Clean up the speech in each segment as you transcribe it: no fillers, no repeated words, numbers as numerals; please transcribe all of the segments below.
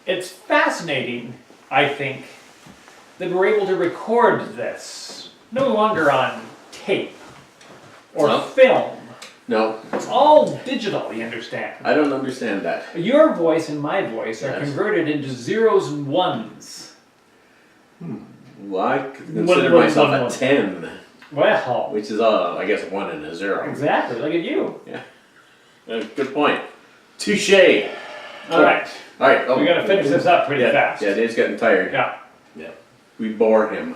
It's fascinating, I think, that we're able to record this no longer on tape or film. No. It's all digital, you understand? I don't understand that. Your voice and my voice are converted into zeros and ones. Well, I consider myself a 10. Well, which is, I guess, a 1 and a 0. Exactly, look at you. Yeah. Good point. Touche. All right. All right. Oh, we got to finish this up pretty fast. Yeah, Dave's getting tired. Yeah. Yeah. We bore him.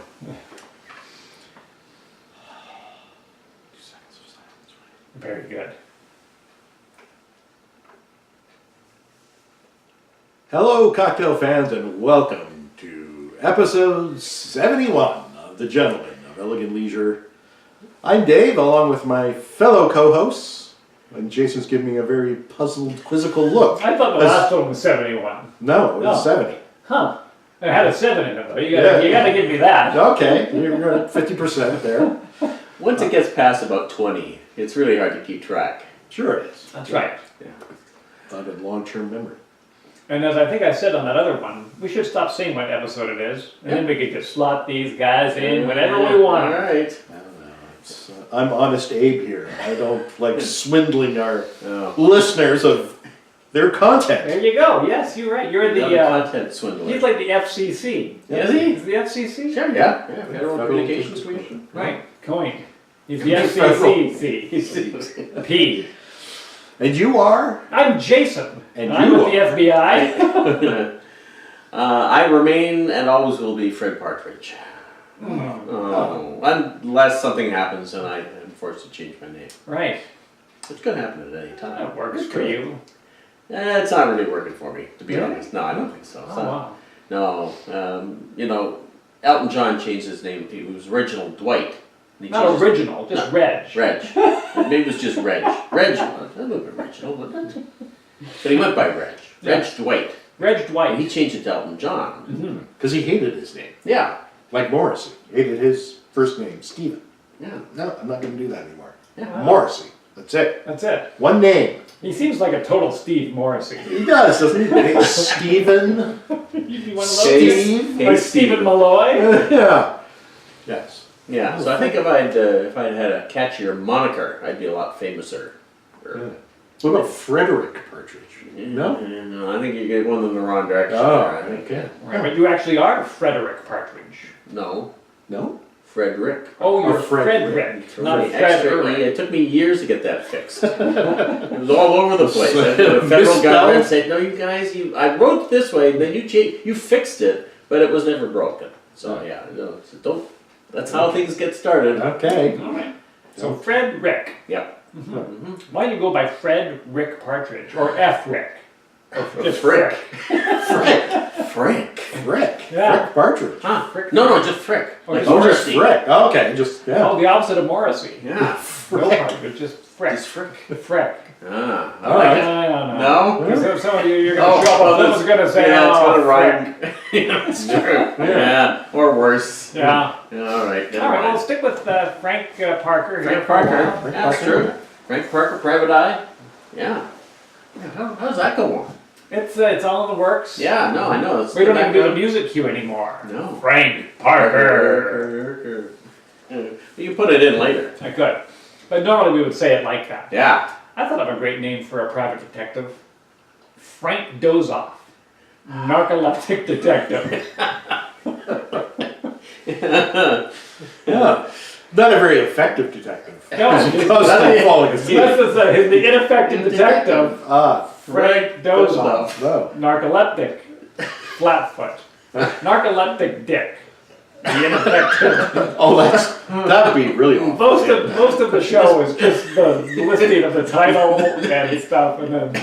Very good. Hello, cocktail fans, and welcome to episode 71 of The Gentlemen of Elegant Leisure. I'm Dave, along with my fellow co-hosts, and Jason's giving me a very puzzled, quizzical look. I thought the last one was 71. No, it was 70. Huh. It had a 7 in it, though. You gotta give me that. Okay, you're at 50% there. Once it gets past about 20, it's really hard to keep track. Sure it is. That's right. Yeah. Thought of long-term memory. And as I think I said on that other one, we should stop saying what episode it is, and then we could just slot these guys in whenever we want. All right. I don't know. I'm Honest Abe here. I don't like swindling our listeners of their content. There you go. Yes, you're right. You're the content swindler. He's like the FCC. Is he? He's the FCC? Sure, yeah. Federal Communications Commission. Right. Coin. He's the FCC. P. And you are? I'm Jason. And I'm you with the FBI. I remain and always will be Fred Partridge. Unless something happens and I am forced to change my name. Right. Which could happen at any time. That works for you. It's not really working for me, to be honest. No, I don't think so. Wow. No, Elton John changed his name. He was original Dwight. Not original, just Reg. Reg. Maybe it was just Reg. Reg, that would be original, wouldn't it? But he went by Reg. Reg Dwight. Reg Dwight. And he changed it to Elton John. Because he hated his name. Yeah. Like Morrissey. Hated his first name, Stephen. Yeah. No, I'm not going to do that anymore. Yeah. Morrissey. That's it. That's it. One name. He seems like a total Steve Morrissey. He does, doesn't he? Hey, Stephen. You'd be one of those. Steve. Like Stephen Malloy. Yeah. Yes. Yeah, so I think if I'd had a catchier moniker, I'd be a lot famouser. What about Frederick Partridge? No? No, I think you get one in the wrong direction. Oh, okay. Right, but you actually are Frederick Partridge. No. No? Frederick. Oh, you're Frederick. Frederick, not Extra, Frederick. it took me years to get that fixed. It was all over the place. The federal government said, "No, you guys, I wrote it this way, and then you fixed it, but it was never broken." So yeah, so don't. That's how things get started. Okay. All right. So Fred Rick. Yep. Why do you go by Fred Rick Partridge or F Rick? Or just Frick. Frick. Yeah. Frick Partridge. Huh? No, just Frick. Oh, Like just Morrissey. Frick. Oh, okay, just, yeah. Oh, the opposite of Morrissey. Yeah. No Partridge, just Frick. Just Frick. Frick. Ah, I All like right. it. No. No? Because some of you're going to show up. Someone's going to say, yeah, it's gonna Frick. rhyme. Yeah, it's true. Yeah, or worse. Yeah. All right. All right, we'll stick with Frank Parker here. Frank Parker. Yeah, that's true. Frank Parker, Private Eye. Yeah. How's that go on? It's all in the works. Yeah, no, I know. We don't even do the music cue anymore. No. Frank Parker. You can put it in later. I could. But normally we would say it like that. Yeah. I thought of a great name for a private detective. Frank Dozoff. Narcoleptic detective. Yeah. Not a very effective detective. No, He's constantly falling asleep. This is the ineffective detective. Frank Dozoff. No. Narcoleptic. Flatfoot. Narcoleptic Dick. The ineffective. Oh, that'd be really awful. Most of the show is just the listing of the title and stuff, and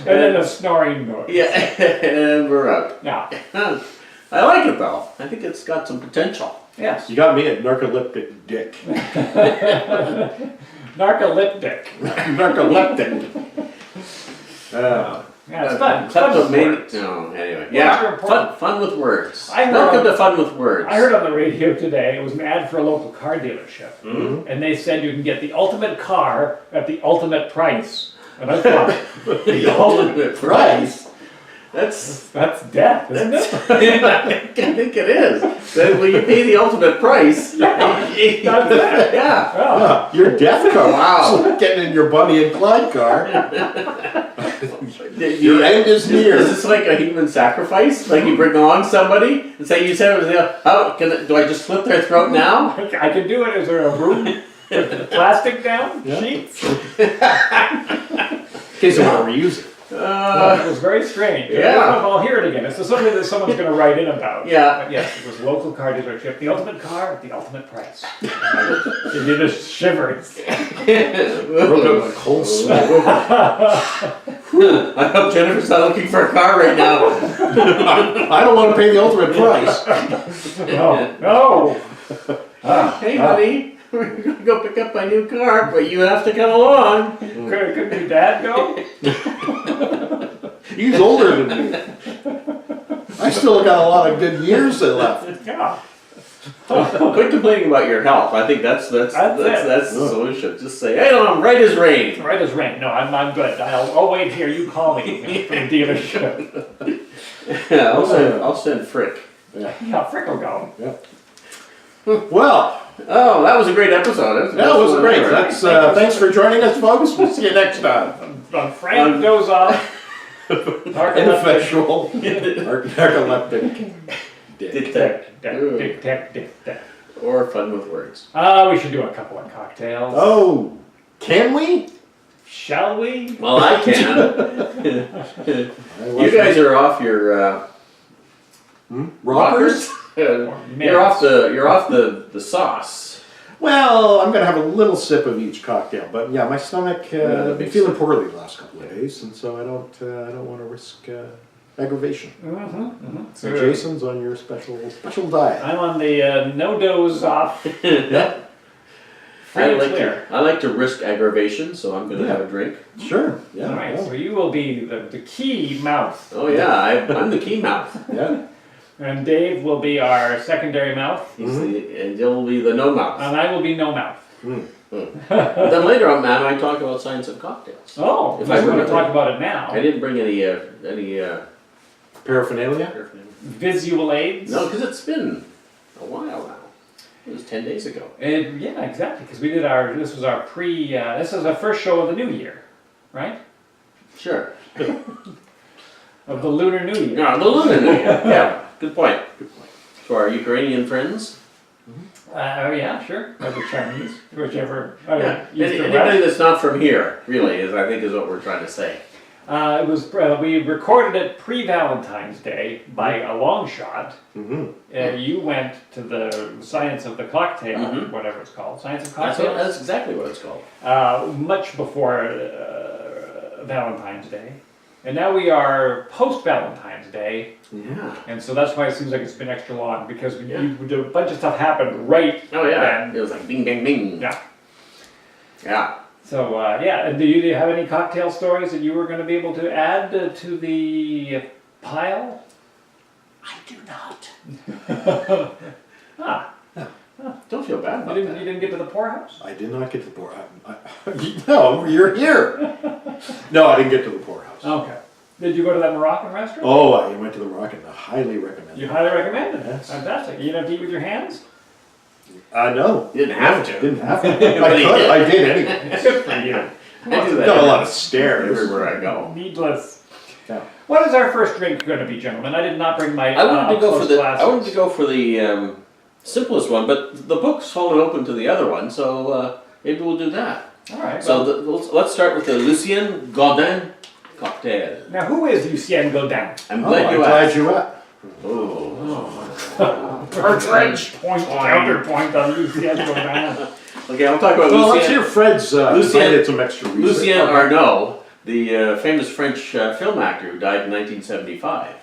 then a snoring noise. Yeah, and we're out. Yeah. I like it though. I think it's got some potential. Yes. You got me at narcoleptic dick. Narcoleptic. Narcoleptic. Yeah, it's fun. Fun with words. No, anyway. Words Yeah, are important. fun with words. Welcome to Fun with Words. I heard on the radio today, it was an ad for a local car dealership. Mm-hmm. And they said you can get the ultimate car at the ultimate price. And I thought, the ultimate price. That's death, isn't it? I think it is. Then when you pay the ultimate price, That's it. yeah. Oh. Your death car. Wow. It's like getting in your Bonnie and Clyde car. Your end is near. Is this like a human sacrifice? Like you bring along somebody and say, you said it was, how do I just slit their throat now? I can do it. Is there a broom? Plastic down? Yeah. Sheets? In case I want to reuse it. It was very strange. I don't know if I'll hear it again. It's something that someone's going to write in about. Yeah. But yes, it was local car dealership. The ultimate car at the ultimate price. It did a shivers. Broke out like cold sweat. I hope Jennifer's not looking for a car right now. I don't want to pay the ultimate price. No. Hey, honey, we're going to go pick up my new car, but you have to come along. Couldn't your dad go? He's older than me. I still got a lot of good years left. Yeah. Quit complaining about your health. I think that's the solution. Just say, hey, I'm right as rain. Right as rain. No, I'm good. I'll wait here. You call me from the dealership. Yeah, I'll send Frick. Yeah, Frick will go. Yeah. Well, oh, that was a great episode. that was great. That's thanks for joining us, folks. We'll see you next time. Frank goes off. Ineffectual, narcoleptic Detect. Or fun with words. We should do a couple of cocktails. Oh, can we? Shall we? Well, I can. You guys are off your rockers. You're off the sauce. Well, I'm gonna have a little sip of each cocktail, but yeah, my stomach been feeling poorly the last couple of days, and so I don't want to risk aggravation. So Jason's on your special diet. I'm on the no doze off. Yeah, I like to risk aggravation, so I'm gonna have a drink. sure. Yeah. All right, yeah. so you will be the key mouth. Oh yeah, I'm the key mouth. Yeah. And Dave will be our secondary mouth. And you'll be the no mouth. And I will be no mouth. But then later on, man, I talk about science of cocktails. Oh, If if I I want remember. to talk about it now. I didn't bring any Paraphernalia. Visual aids. No, because it's been a while now. It was 10 days ago. Yeah, exactly. Because we did this was our this is our first show of the new year, right? Sure. Of the Lunar New Year. No, the Lunar New Year. Yeah, good point. To our Ukrainian friends. Yeah, sure. Or the Chinese, whichever. Yeah. East or Anybody West. that's not from here, really, is what we're trying to say. It was we recorded it pre-Valentine's Day by a long shot. Mm-hmm. You went to the Science of the Cocktail, whatever it's called, Science of Cocktail. That's exactly what it's called. Much before Valentine's Day, and now we are post-Valentine's Day, Yeah. and so that's why it seems like it's been extra long because a bunch of stuff happened right. Oh yeah. then. It was like bing, bing, bing. Yeah. Yeah. So and do you have any cocktail stories that you were going to be able to add to the pile? I do not. Don't feel bad about You that. didn't get to the poorhouse? I did not get to the poorhouse. No, you're here. No, I didn't get to the poorhouse. Okay. Did you go to that Moroccan restaurant? Oh, I went to the Moroccan. I highly recommend You it. highly recommend it. Yes. Fantastic. You didn't have to eat with your hands? No. You didn't have to. Didn't have to. But he did. I did anyway. Good for you. I do that Got a lot of stares. everywhere I go. Needless. Yeah. What is our first drink going to be, gentlemen? I did not bring my I wanted to go for up-close I wanted to glasses. go for the simplest one, but the book's holding open to the other one, so maybe we'll do that. All right. So well, let's start with the Lucien Gaudin Cocktail. now, who is Lucien Gaudin? I'm Oh, glad I'm you glad asked. you asked. Partridge. Point, counterpoint on Lucien Gaudin. Okay, I'll talk about Well, let's Lucien. hear Fred's. Lucien- I did some extra research. Lucien Arnaud, the famous French film actor who died in 1975.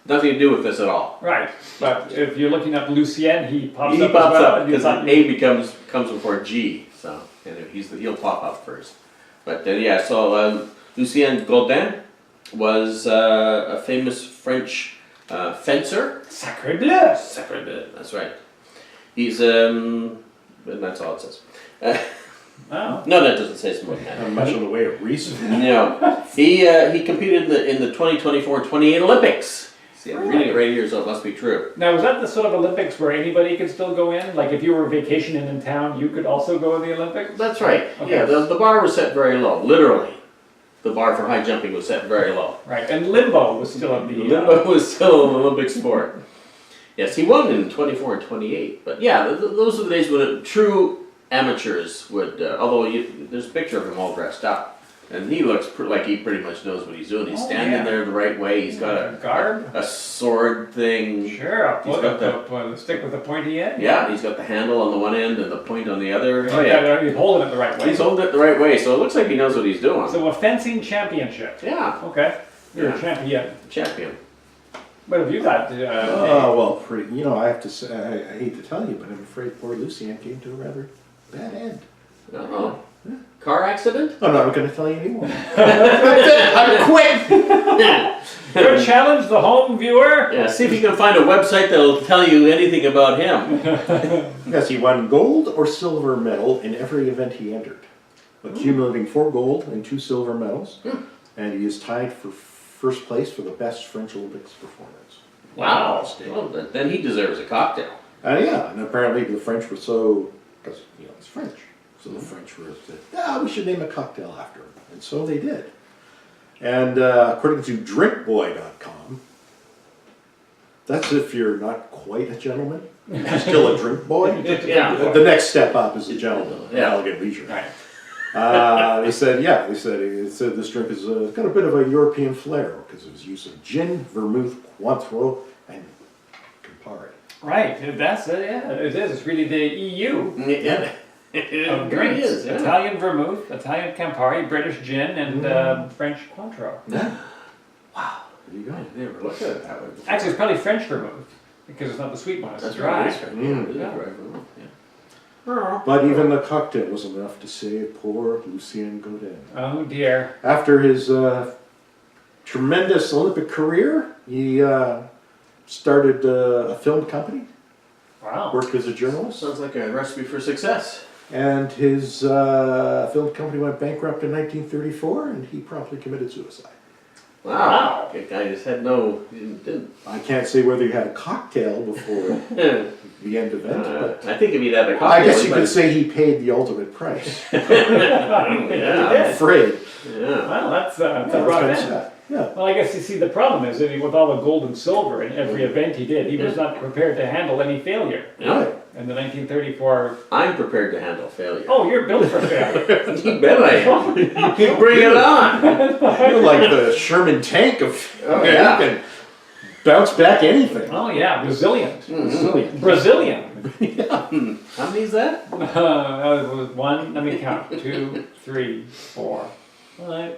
Nothing to do with this at all. Right. But if you're looking up Lucien, he pops He up pops as well. up You because thought A comes before G, so and he'll pop up first. But yeah, so Lucien Gaudin was a famous French fencer. Sacre bleu. Sacre bleu, that's right. He's and that's all it says. Oh. No, that doesn't say smoke Not handle. much in the way of research. No, he competed in the 2024 28 Olympics. See, I'm reading it right here, so it must be true. Now, was that the sort of Olympics where anybody could still go in? Like if you were vacationing in town, you could also go to the Olympics? That's right. Okay. Yeah, the bar was set very low. Literally, the bar for high jumping was set very low. Right, and limbo was still in the... Limbo was still an Olympic sport. Yes, he won in 24 and 28. But yeah, those were the days when true amateurs would, although there's a picture of him all dressed up. And he looks like he pretty much knows what he's doing. He's standing there the right way. He's got a garb? a sword thing. Sure, He's got the stick with the pointy end? Yeah, he's got the handle on the one end and the point on the other. Oh yeah, he's holding it the right way. He's holding it the right way, so it looks like he knows what he's doing. So a fencing championship. Yeah, Okay, you're a Yeah. champion. champion. What have you got? Oh, well, pretty, I have to say, I hate to tell you, but I'm afraid poor Lucien came to a rather bad end. Uh-oh. Car accident? I'm not going to tell you anymore. I'm quit! Good challenge, the home viewer. Yeah, see if you can find a website that'll tell you anything about him. Yes, he won gold or silver medal in every event he entered, accumulating 4 gold and 2 silver medals, and he is tied for first place for the best French Olympics performance. Wow. Well, then he deserves a cocktail. Yeah, and apparently the French were so, because it's French, so the French were said, we should name a cocktail after him, and so they did. And according to drinkboy.com, that's if you're not quite a gentleman, you're still a drink boy. Yeah. The next step up is a gentleman, Yeah. elegant leisure. Right. They said this drink has got a bit of a European flair because of its use of gin, vermouth, Cointreau, and Campari. Right, that's it, yeah, it is. It's really the EU Yeah. of It drinks. is, yeah. Italian vermouth, Italian Campari, British gin, and French Cointreau. Yeah. Wow. There you go. I never looked at it that way before. Actually, it's probably French vermouth because it's not the sweet one, it's That's dry. right. It is Yeah. dry. Yeah. But even the cocktail wasn't enough to save poor Lucien Gaudin. Oh dear. After his tremendous Olympic career, he started a film company, Wow. worked as a journalist, Sounds like a recipe for success. and his film company went bankrupt in 1934, and he promptly committed suicide. Wow. That guy just had he didn't. I can't say whether he had a cocktail before the end event, but I think if he'd had a cocktail. I guess he you might- could say he paid the ultimate price. Yeah. I'm afraid. Yeah. Well, that's a Yeah, rough that's end. sad. Yeah. Well, I guess you see the problem is that with all the gold and silver in every event he did, he was not prepared to handle any failure. Yeah. In the 1934, I'm prepared to handle failure. oh, you're built for failure. You bet I am. You bring it on. You're like the Sherman tank of Oh, yeah. you can bounce back anything. Oh yeah, resilient. Brazilian. Brazilian. How many is that? It was 1, let me count, 2, 3, 4, 5.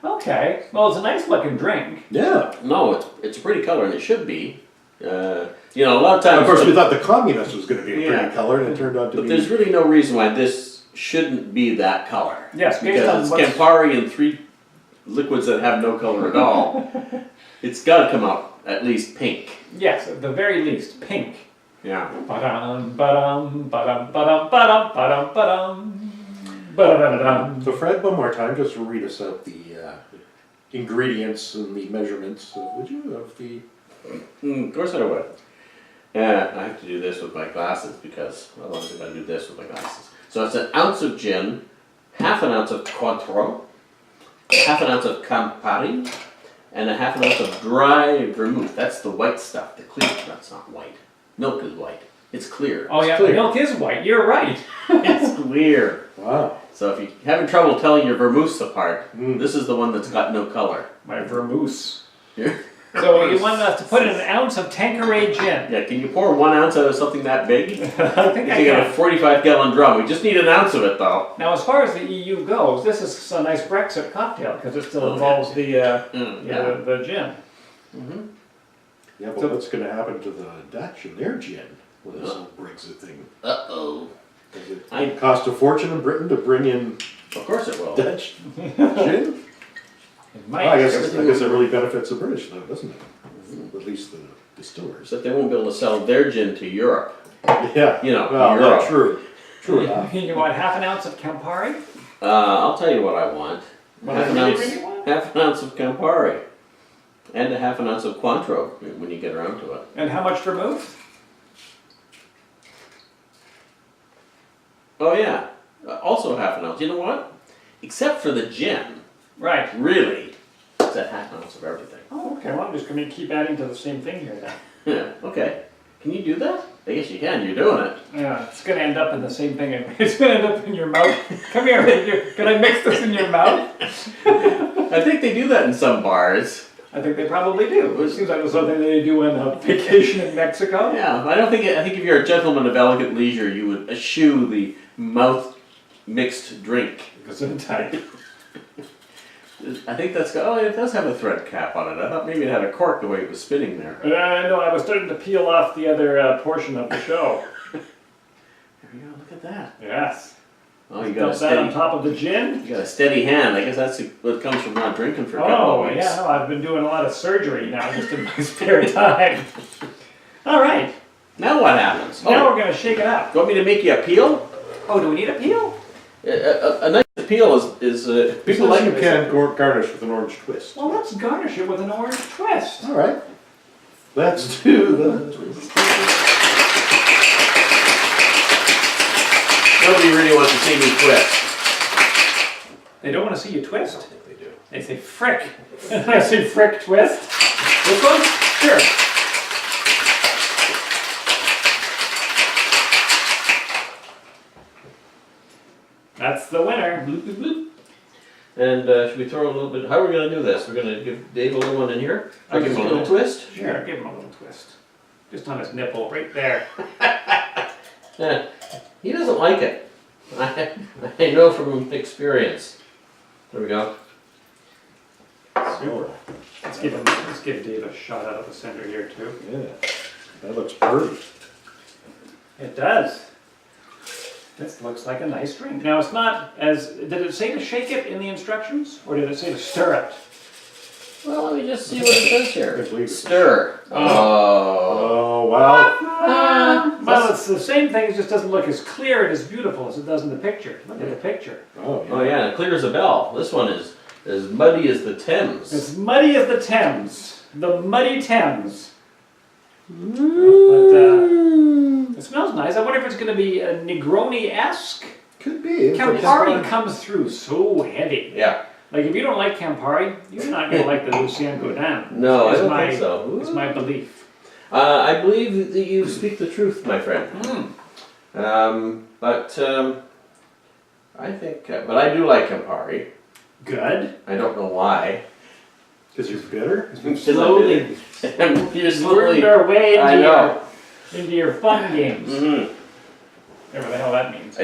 Okay, well, it's a nice looking drink. Yeah. No, it's a pretty color, and it should be. A lot of times. Of course, we thought the communist was going to be a pretty Yeah. color, and it turned out to But be. there's really no reason why this shouldn't be that color. Yes, based Because on it's what's- Campari and 3 liquids that have no color at all. It's got to come out at least pink. Yes, at the very least, pink. Yeah. Ba-dum, ba-dum, ba-dum, ba-dum, ba-dum, ba-dum, ba-dum. Ba-da-da-da-dum. So, Fred, one more time, just to read us out the ingredients and the measurements, would you, of the. Of course I would. Yeah, I have to do this with my glasses because otherwise I'm going to do this with my glasses. So it's an ounce of gin, half an ounce of Cointreau, half an ounce of Campari, and a half an ounce of dry vermouth. That's the white stuff, the clear. That's not white. Milk is white. It's clear. Oh yeah, clear. the milk is white, you're right. It's clear. Wow. So if you're having trouble telling your vermouths apart, Mm. this is the one that's got no color. My vermouth. Yeah. So you want us to put in an ounce of Tanqueray gin. Yeah, can you pour 1 ounce out of something that big? I think You I got a can. 45-gallon drum. We just need an ounce of it, though. Now, as far as the EU goes, this is a nice Brexit cocktail because it still Oh, involves the Yeah. the gin. Mm-hmm. Yeah, but what's going to happen to the Dutch and their gin with this whole Brexit thing? Uh-oh. Does it cost a fortune in Britain to bring in Of course it will. Dutch gin? It Well, I might. guess it really benefits the British, though, doesn't it? At least the distillers. Except they won't be able to sell their gin to Europe. Yeah. You know, Well, Europe. yeah, true. True enough. You want half an ounce of Campari? I'll tell you what I want. What half, I an really, ounce, really want? half an ounce of Campari. And a half an ounce of Cointreau when you get around to it. And how much vermouth? Oh yeah, also half an ounce. You know what? Except for the gin, Right. really, it's a half ounce of everything. Oh, okay. Well, I'm just going to keep adding to the same thing here then. Yeah, okay. Can you do that? I guess you can, you're doing it. Yeah, it's going to end up in the same thing. It's going to end up in your mouth. Come here. Can I mix this in your mouth? I think they do that in some bars. I think they probably do. It seems like it's something they do on a vacation in Mexico. Yeah, I think if you're a gentleman of elegant leisure, you would eschew the mouth mixed drink. Gesundheit. I think that's got, oh, it does have a thread cap on it. I thought maybe it had a cork the way it was spinning there. No, I was starting to peel off the other portion of the show. There you go, look at that. Yes. Oh, you got a Dump that on steady, top of the gin. you got a steady hand. I guess that's what comes from not drinking for a couple Oh, of weeks. yeah, no, I've been doing a lot of surgery now just in my spare time. All right, Now what happens? now Oh, we're going to shake it up. you want me to make you a peel? Oh, do we need a peel? A nice peel is people like you it. can garnish with an orange twist. Well, let's garnish it with an orange twist. All right. Let's do the twist. Nobody really wants to see me twist. They don't want to see you twist. I think they do. They say frick. I say frick twist. This one? Sure. That's the winner. Bloop, bloop, bloop. And should we throw a little bit? How are we going to do this? We're going to give Dave a little one in here. I'll Give him a just little go- twist. Sure, give him a little twist. Just on his nipple, right there. Yeah, he doesn't like it. I know from experience. There we go. Super. Let's give Dave a shot out of the center here too. Yeah. That looks pretty. It does. This looks like a nice drink. Now it's not as, did it say to shake it in the instructions? Or did it say to stir it? Well, let me just see what it says I here. believe it. Stir. Oh. Oh, well. Well, it's the same thing, it just doesn't look as clear and as beautiful as it does in the picture. Look at the picture. Oh, yeah. Oh yeah, it clear as a bell. This one is as muddy as the Thames. It's muddy as the Thames. The muddy Thames. But it smells nice. I wonder if it's going to be a Negroni-esque. Could be. Campari comes through so heavy. Yeah. Like if you don't like Campari, you're not going to like the Lucien Gaudin. No, I Is don't my- think so. It's my belief. I believe that you speak the truth, my friend. I think, but I do like Campari. Good. I don't know why. Because you're bitter? Slowly You're wormed our way I know. into your fun games. Mm-hmm. Whatever the hell that means. I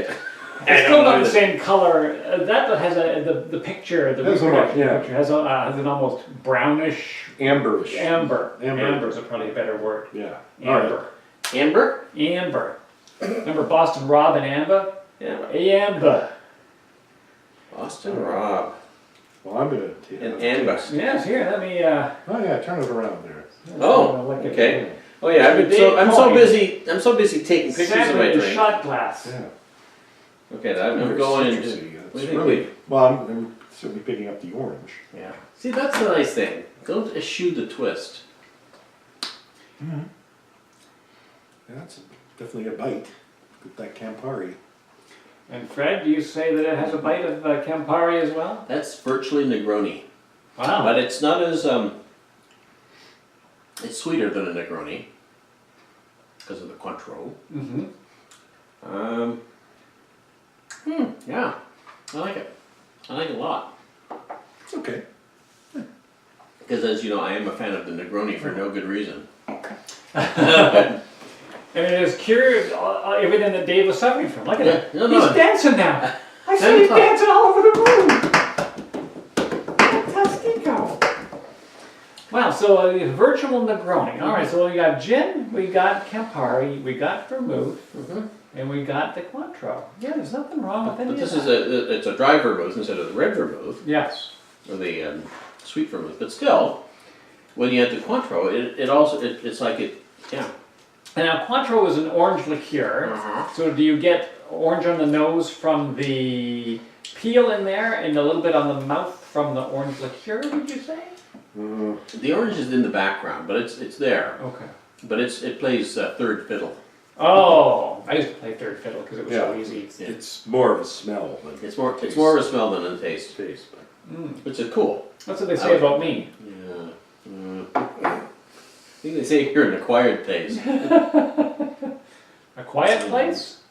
It's still don't not know the that- same color. That has the picture, the Has a reproduction yeah. picture has an almost brownish Amberish. amber. Amber. Amber is probably a better word. Yeah. All right. Amber. Amber? Amber. Remember Boston Rob and Amber? Yeah. Amber. Boston Rob. Well, I'm going to take And it. Amber. Yes, here, let me, Oh, yeah, turn it around there. Oh, look at okay. Oh yeah, I'm so busy taking pictures of Sample my in the drink. shot glass. Yeah. Okay, I'm Very going citrusy. into. It's What do you think really, well, I'm certainly picking up the orange. Yeah. See, that's the nice thing. Don't eschew the twist. Mm-hmm. Yeah, that's definitely a bite. Get that Campari. And Fred, do you say that it has a bite of Campari as well? That's virtually Negroni, Wow. but it's not as It's sweeter than a Negroni because of the Cointreau. Mm-hmm. Yeah, I like it. I like it a lot. It's okay. Because as you know, I am a fan of the Negroni for no good reason. And it has cured everything that Dave was suffering from. Look at it. No, He's no. dancing now. I see he's dancing all over the room. Fantastico. Wow, so a virtual Negroni. All right, so we got gin, we got Campari, we got vermouth, and we got the Cointreau. Yeah, there's nothing wrong with any But of this that. it's a dry vermouth instead of the red vermouth, Yes. or the sweet vermouth. But still, when you add the Cointreau, it's like it, yeah. And now Cointreau is an orange liqueur. Uh-huh. So do you get orange on the nose from the peel in there, and a little bit on the mouth from the orange liqueur, would you say? The orange is in the background, but it's there. Okay. But it plays third fiddle. Oh, I used to play third fiddle because it was so easy. It's more of a smell than It's more of a smell than a taste, which is cool. That's what they say about me. Yeah. I think they say you're an acquired taste. A quiet place?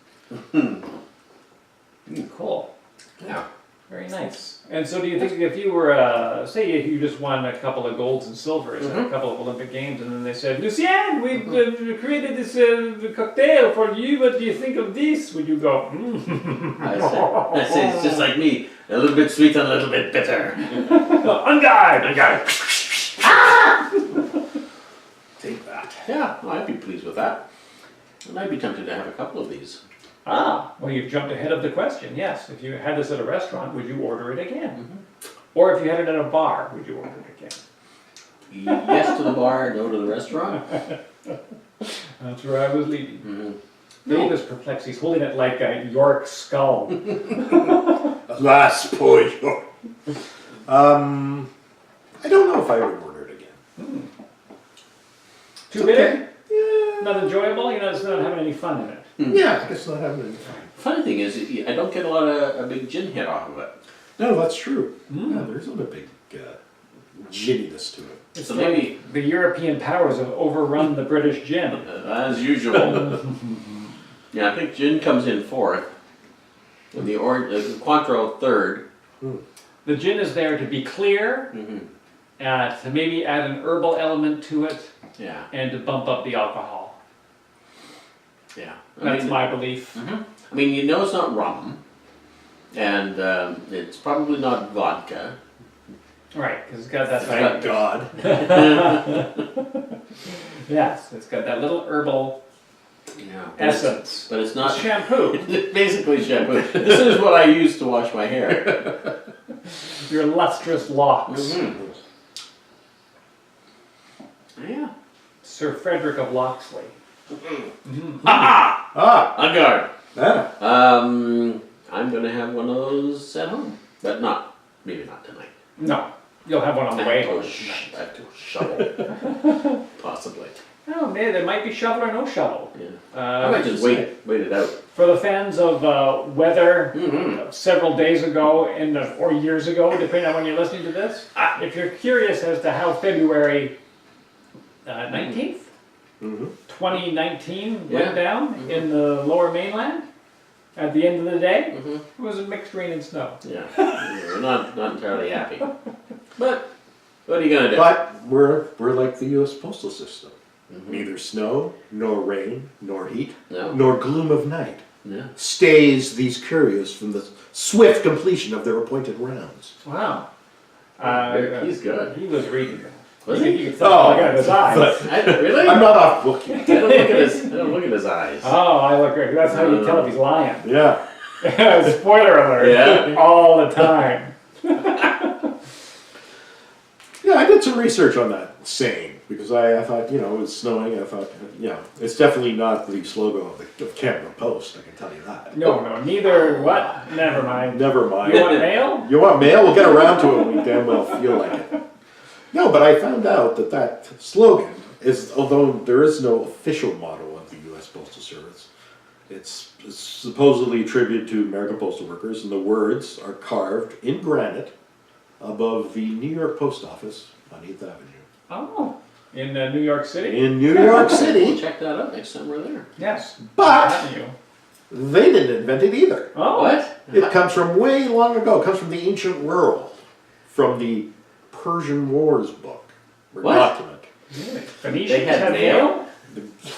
Cool. Yeah. Very nice. And so do you think if you were, say you just won a couple of golds and silvers at a couple of Olympic Games, and then they said, Lucien, we've created this cocktail for you, what do you think of this? Would you go, I say it's just like me, a little bit sweet and a little bit bitter. Unguard! take that. Yeah, well, I'd be pleased with that. And I'd be tempted to have a couple of these. Well, you've jumped ahead of the question, yes. If you had this at a restaurant, would you order it again? Or if you had it at a bar, would you order it again? Yes to the bar, no to the restaurant. That's where I was leading. Dave is perplexed. He's holding it like a York skull. Alas, poor York. I don't know if I would order it again. Too bitter? Yeah. Not enjoyable? You're not having any fun in it. Yeah, I guess not having any fun. Funny thing is, I don't get a big gin hit off of it. No, that's true. Yeah, there's not a big ginniness to it. It's So like maybe the European powers have overrun the British gin. as usual. Yeah, I think gin comes in fourth, and the Cointreau third. The gin is there to be clear, to maybe add an herbal element to it, Yeah, and to bump up the alcohol. yeah. That's my belief. I mean, you know it's not rum, and it's probably not vodka. Right, because it's got that. Thank God. Yes, it's got that little herbal Yeah, essence. but it's not Shampoo. It's basically shampoo. This is what I use to wash my hair. Your lustrous locks. Yeah. Sir Frederick of Locksley. On guard. Yeah. I'm gonna have one of those at home, but maybe not tonight. No, you'll have one on the way. I have to shovel, possibly. Oh, maybe there might be shovel or no shovel. Yeah. I might just wait it out. For the fans of weather, several days ago or years ago, depending on when you're listening to this, if you're curious as to how February 19th, 2019 went down in the lower mainland, at the end of the day, it was a mixed rain and snow. Yeah, we're not entirely happy. But what are you gonna do? But we're like the U.S. postal system. Neither snow, nor rain, nor heat, nor gloom of night stays these couriers from the swift completion of their appointed rounds. Wow. He's good. He was reading that. Was he? You could tell by his eyes. Really? I'm not off book yet. I don't look at his eyes. Oh, I look great. That's how you tell if he's lying. Yeah. Spoiler alert. Yeah. All the time. Yeah, I did some research on that saying because I thought, it was snowing. I thought, it's definitely not the slogan of Canada Post, I can tell you that. No, neither what? Never mind. Never mind. You want mail? You want mail? We'll get around to it when we damn well feel like it. No, but I found out that slogan is, although there is no official motto of the U.S. Postal Service, it's supposedly a tribute to American postal workers, and the words are carved in granite above the New York Post Office on 8th Avenue. Oh, in New York City? In New York We'll City. check that out next time we're there. Yes. But Avenue. they didn't invent it either. Oh. What? It comes from way long ago. It comes from the ancient world, from the Persian Wars book or What? document. Really? Phoenicians They had mail?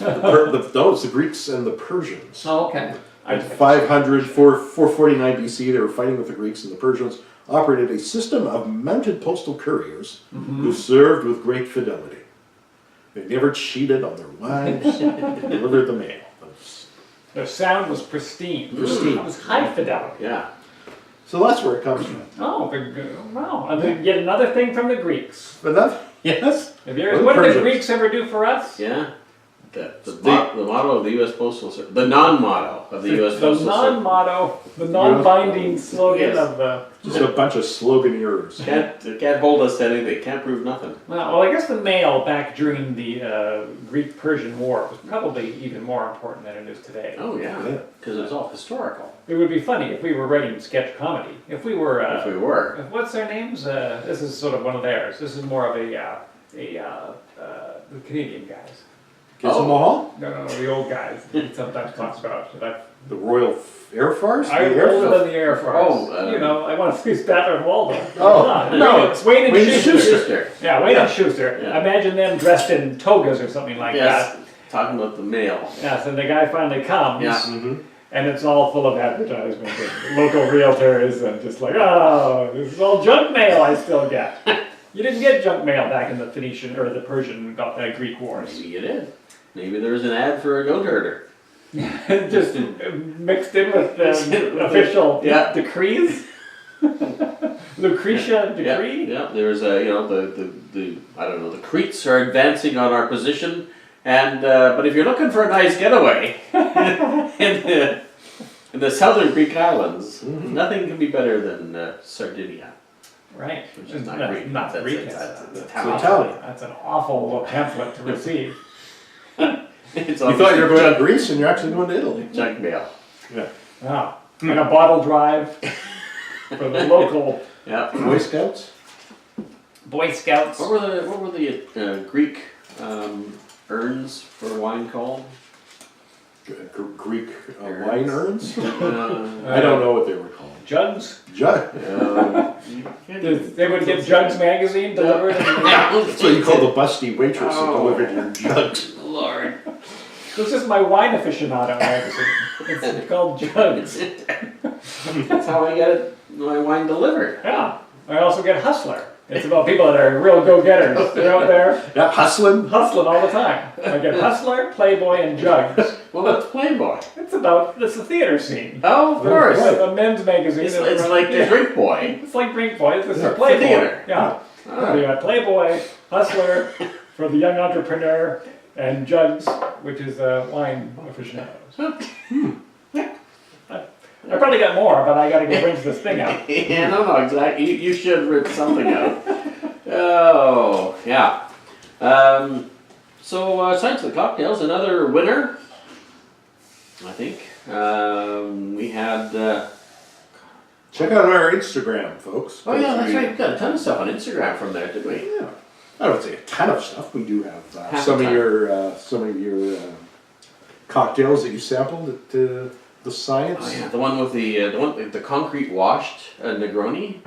No, it's the Greeks and the Persians. Oh, okay. In 449 BC, they were fighting with the Greeks, and the Persians operated a system of mounted postal couriers who served with great fidelity. They never cheated on their wives, they delivered the mail. Their sound was pristine. Pristine. It was high fidelity. Yeah. So that's where it comes from. Oh, wow. And then yet another thing from the Greeks. But that, yes. What did the Persians. Greeks ever do for us? Yeah. The motto of the U.S. Postal Service, the non-motto of the U.S. The Postal Service. non-motto, the non-binding slogan Yes. of the. Just a bunch of sloganeers. Can't hold us to anything. Can't prove nothing. Well, I guess the mail back during the Greek-Persian War was probably even more important than it is today. Oh yeah, Yeah. because it was all historical. It would be funny if we were writing sketch comedy. If we were. If we were. What's their names? This is sort of one of theirs. This is more of the Canadian guys. Gizmo Mahal? No, the old guys. He sometimes talks about. The Royal Air Force? I'm The Air older Force? than the Air Force. Oh, you know, I want to see Statler and Waldorf. Oh, no, it's Wayne and Wayne and Schuster. Schuster. Yeah, Wayne and Yeah. Schuster. Yeah. Imagine them dressed in togas or something like Yes. that. Talking about the mail. Yes, and the guy finally comes, Yeah. Mm-hmm. and it's all full of advertisements and local realtors and just like, oh, this is all junk mail I still get. You didn't get junk mail back in the Phoenician or the Persian Greek wars. Maybe you did. Maybe there was an ad for a goat herder. Just mixed in with the official Yeah. decrees. Lucretia Yeah, decree. yeah. There's the I don't know, the Cretes are advancing on our position, and but if you're looking for a nice getaway in the southern Greek islands, nothing can be better than Sardinia, Right. which is not That's Greek. not That's- Greek. that's It's Italian. Italian. That's an awful pamphlet to receive. It's You thought you were going to Greece and you're actually going to Italy. junk mail. Yeah. Wow. And a bottle drive for the local Yeah. Boy Scouts? Boy Scouts. What were the Greek urns for wine called? Greek wine urns? Uh, I don't know what they were called. Jugs. Jug. They would get Jugs magazine delivered. That's what you call the busty waitress who Oh. delivered your jugs. Lord. This is my wine aficionado magazine. It's called Jugs. That's how I get my wine delivered. Yeah. I also get Hustler. It's about people that are real go-getters. They're out there Yeah, hustling. hustling all the time. I get Hustler, Playboy, and Jugs. Well, that's Playboy. It's the theater scene. Oh, of course. It's a men's magazine. It's like the Drink Boy. It's like Drink Boy. This is Yeah, a Playboy. theater. Yeah. Ah. You got Playboy, Hustler for the young entrepreneur, and Jugs, which is wine aficionados. I probably got more, but I got to go rinse this thing out. Yeah, no, exactly. You should rip something out. Oh, yeah. So, Science of the Cocktails, another winner, I think. We had... Check out our Instagram, folks. oh, yeah, that's right. We got a ton of stuff on Instagram from there, didn't we? Yeah. I don't say a ton of stuff. We do have Half some a of ton. your cocktails that you sampled at the Science. Oh, yeah, the one with the concrete washed Negroni.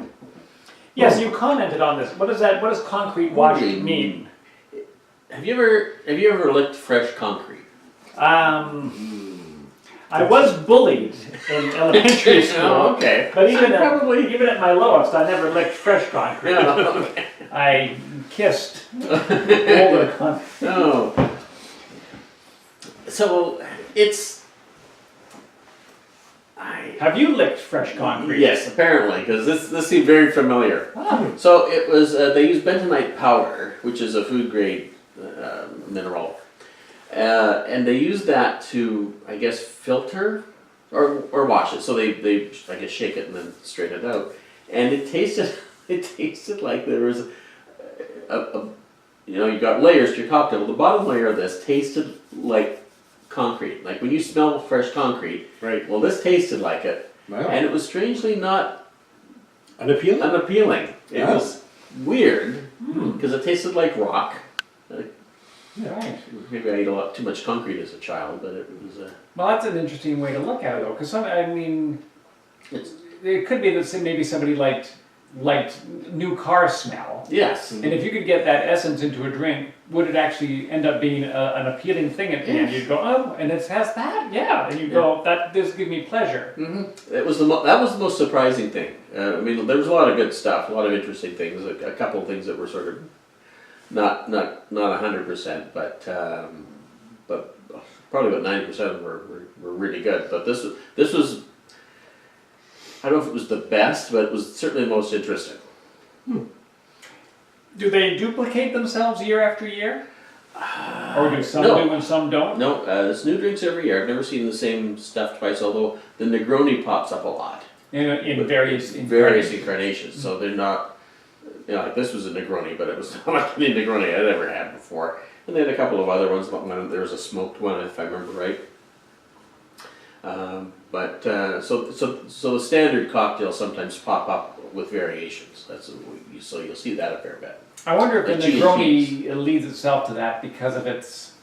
Yes, you commented on this. What does that? What does concrete washed mean? Have you ever licked fresh concrete? I was bullied in elementary school. Oh, okay. But even Probably. even at my lowest, I never licked fresh concrete. Yeah, okay. I kissed older concrete. Oh. So it's. Have you licked fresh concrete? Yes, apparently, because this seemed very familiar. Ah. So it was they used bentonite powder, which is a food grade mineral, and they used that to, I guess, filter or wash it. So they I guess shake it and then straighten it out, and it tasted like there was a you got layers to your cocktail. The bottom layer of this tasted like concrete, like when you smell fresh concrete. Right. Well, this tasted like it, Wow. and it was strangely not Unappealing? unappealing. It Wow. was weird because it tasted like rock. Right. Maybe I ate a lot too much concrete as a child, but it was. Well, that's an interesting way to look at it, though, because It's it could be that maybe somebody liked new car smell, yes. and if you could get that essence into a drink, would it actually end up being an appealing thing at the end? You'd go, oh, and it has that, yeah, and you go, that does give me pleasure. Mm-hmm. It was that was the most surprising thing. I mean, there was a lot of good stuff, a lot of interesting things, a couple of things that were sort of not 100%, but probably about 90% of them were really good. But this was. I don't know if it was the best, but it was certainly the most interesting. Do they duplicate themselves year after year? Or do some No. do and some don't? No, it's new drinks every year. I've never seen the same stuff twice, although the Negroni pops up a lot. In various Various incarnations, so they're not, like this was a Negroni, but it was not like any Negroni I'd ever had before. And they had a couple of other ones, but there was a smoked one, if I remember right. So the standard cocktails sometimes pop up with variations. So you'll see that a fair bit. I wonder if Like the chili Negroni leads itself to that because of its.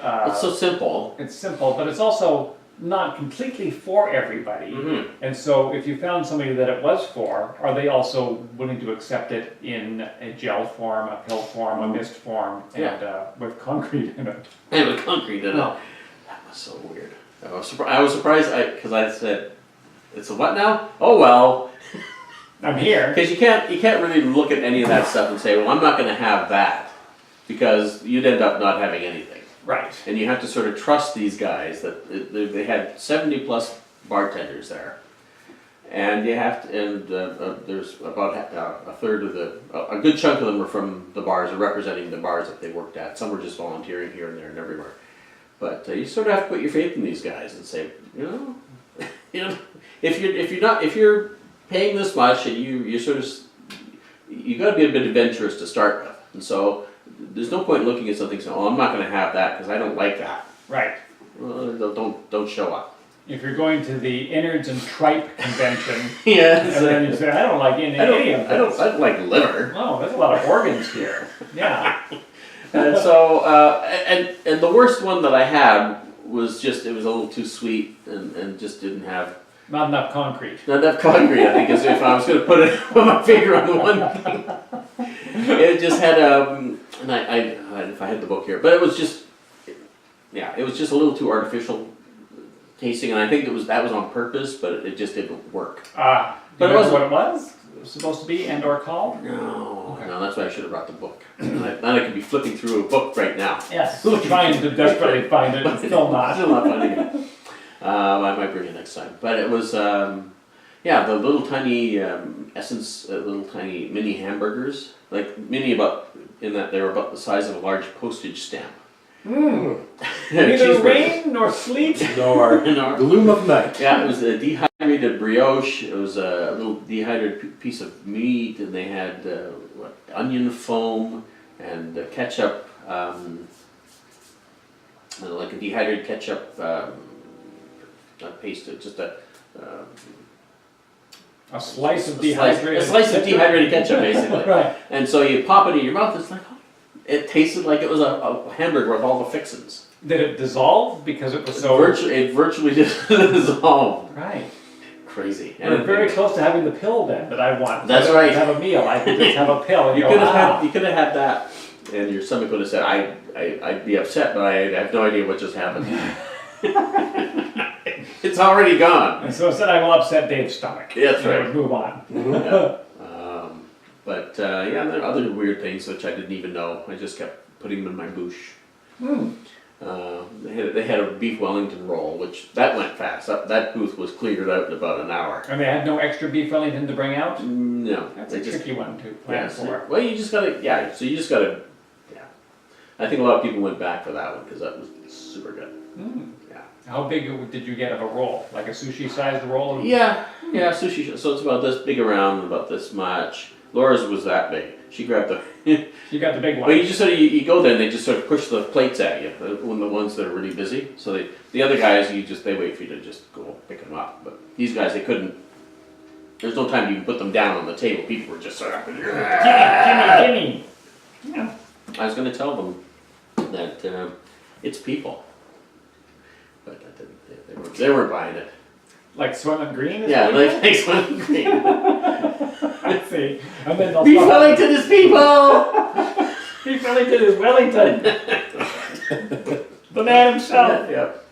It's so simple. It's simple, but it's also not completely for everybody. Mhm. And so if you found somebody that it was for, are they also willing to accept it in a gel form, a pill form, a mist form, and with concrete in it? And with concrete in it. No. That was so weird. I was surprised because I said, "It's a what now?" Oh well, I'm here. because you can't really look at any of that stuff and say, "Well, I'm not going to have that," because you'd end up not having anything. Right. And you have to sort of trust these guys that they had 70 plus bartenders there, and you have to. And there's about a third of a good chunk of them were from the bars, or representing the bars that they worked at. Some were just volunteering here and there and everywhere. But you sort of have to put your faith in these guys and say, if you're paying this much and you got to be a bit adventurous to start with, and so there's no point looking at something and saying, "Oh, I'm not going to have that because I don't like that." Right. Well, don't show up. If you're going to the innards and tripe convention, Yes. and then you say, "I don't like any of I this." don't like liver. Oh, there's a lot of organs here. Yeah. And so, and the worst one that I had was it was a little too sweet and just didn't have Not enough concrete. not enough concrete. I think as if I was going to put my finger on the one thing. It just had and if I had the book here, but it was just a little too artificial tasting, and I think that was on purpose, but it just didn't work. But But it it wasn't wasn't- what it was supposed to be and or called? No, Okay. no, that's why I should have brought the book. Then I could be flipping through a book right now. Yes. Trying to desperately find it and still not. Still not finding it. I might bring it next time. But it was, the little tiny essence, little tiny mini hamburgers, like mini in that they were about the size of a large postage stamp. Neither Cheeseburgers. rain nor sleet. Nor gloom of night. Yeah, it was a dehydrated brioche. It was a little dehydrated piece of meat, and they had onion foam and ketchup, like a dehydrated ketchup paste. Just a slice of a dehydrated slice of dehydrated ketchup, basically. Right. And so you pop it in your mouth. It's like it tasted like it was a hamburger with all the fixins. Did it dissolve because it was so... It virtually just dissolved. Right. Crazy. We're very close to having the pill then that I want. That's I don't right. have a meal. I could just have a pill and You go, could have "Ah." had that, and your stomach would have said, "I'd be upset, but I have no idea what just happened." It's already gone. And so instead I will upset Dave's stomach. Yeah, that's And I right. would move on. Yeah. There are other weird things which I didn't even know. I just kept putting them in my bouche. They had a beef Wellington roll, which that went fast. That booth was cleared out in about an hour. And they had no extra beef Wellington to bring out? No, That's they a just tricky one to plan for. well, you just gotta. So you just gotta. Yeah, I think a lot of people went back for that one because that was super good. Yeah. How big did you get of a roll? Like a sushi-sized roll? Yeah, sushi. So it's about this big around, about this much. Laura's was that big. She grabbed the. You got the big one. Well, you just sort of you go there and they just sort of push the plates at you when the ones that are really busy. So the other guys they wait for you to just go pick them up. But these guys they couldn't. There's no time you can put them down on the table. People were just sort of. Gimme. Yeah. I was going to tell them that it's people, but that didn't, they weren't buying it. Like Soylent Green? Yeah, like Soylent Green. I see. And then they'll Beef talk- Wellington is people. Beef Wellington is Wellington. The man himself. Yep.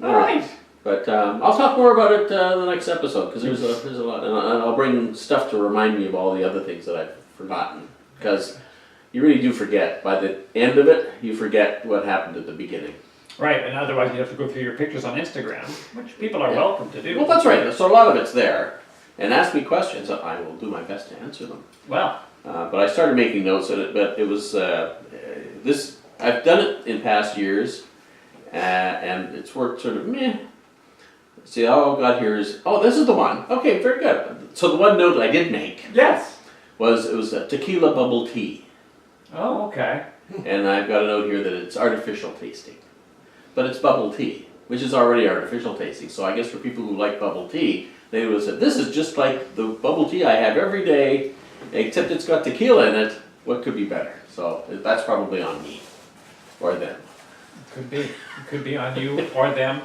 All right. But I'll talk more about it the next episode because there's a lot, and I'll bring stuff to remind me of all the other things that I've forgotten because you really do forget. By the end of it, you forget what happened at the beginning. Right, and otherwise you have to go through your pictures on Instagram, which people are welcome to do. Well, that's right. So a lot of it's there, and ask me questions. I will do my best to answer them. Well, But I started making notes of it. But it was this I've done it in past years, and it's worked sort of meh. See, all I've got here is, oh, this is the one. Okay, very good. So the one note I did make Yes. was it was a tequila bubble tea. Oh, okay. And I've got a note here that it's artificial tasting. But it's bubble tea, which is already artificial tasting. So I guess for people who like bubble tea, they would have said, this is just like the bubble tea I have every day, except it's got tequila in it. What could be better? So that's probably on me, or them. Could be. It could be on you or them.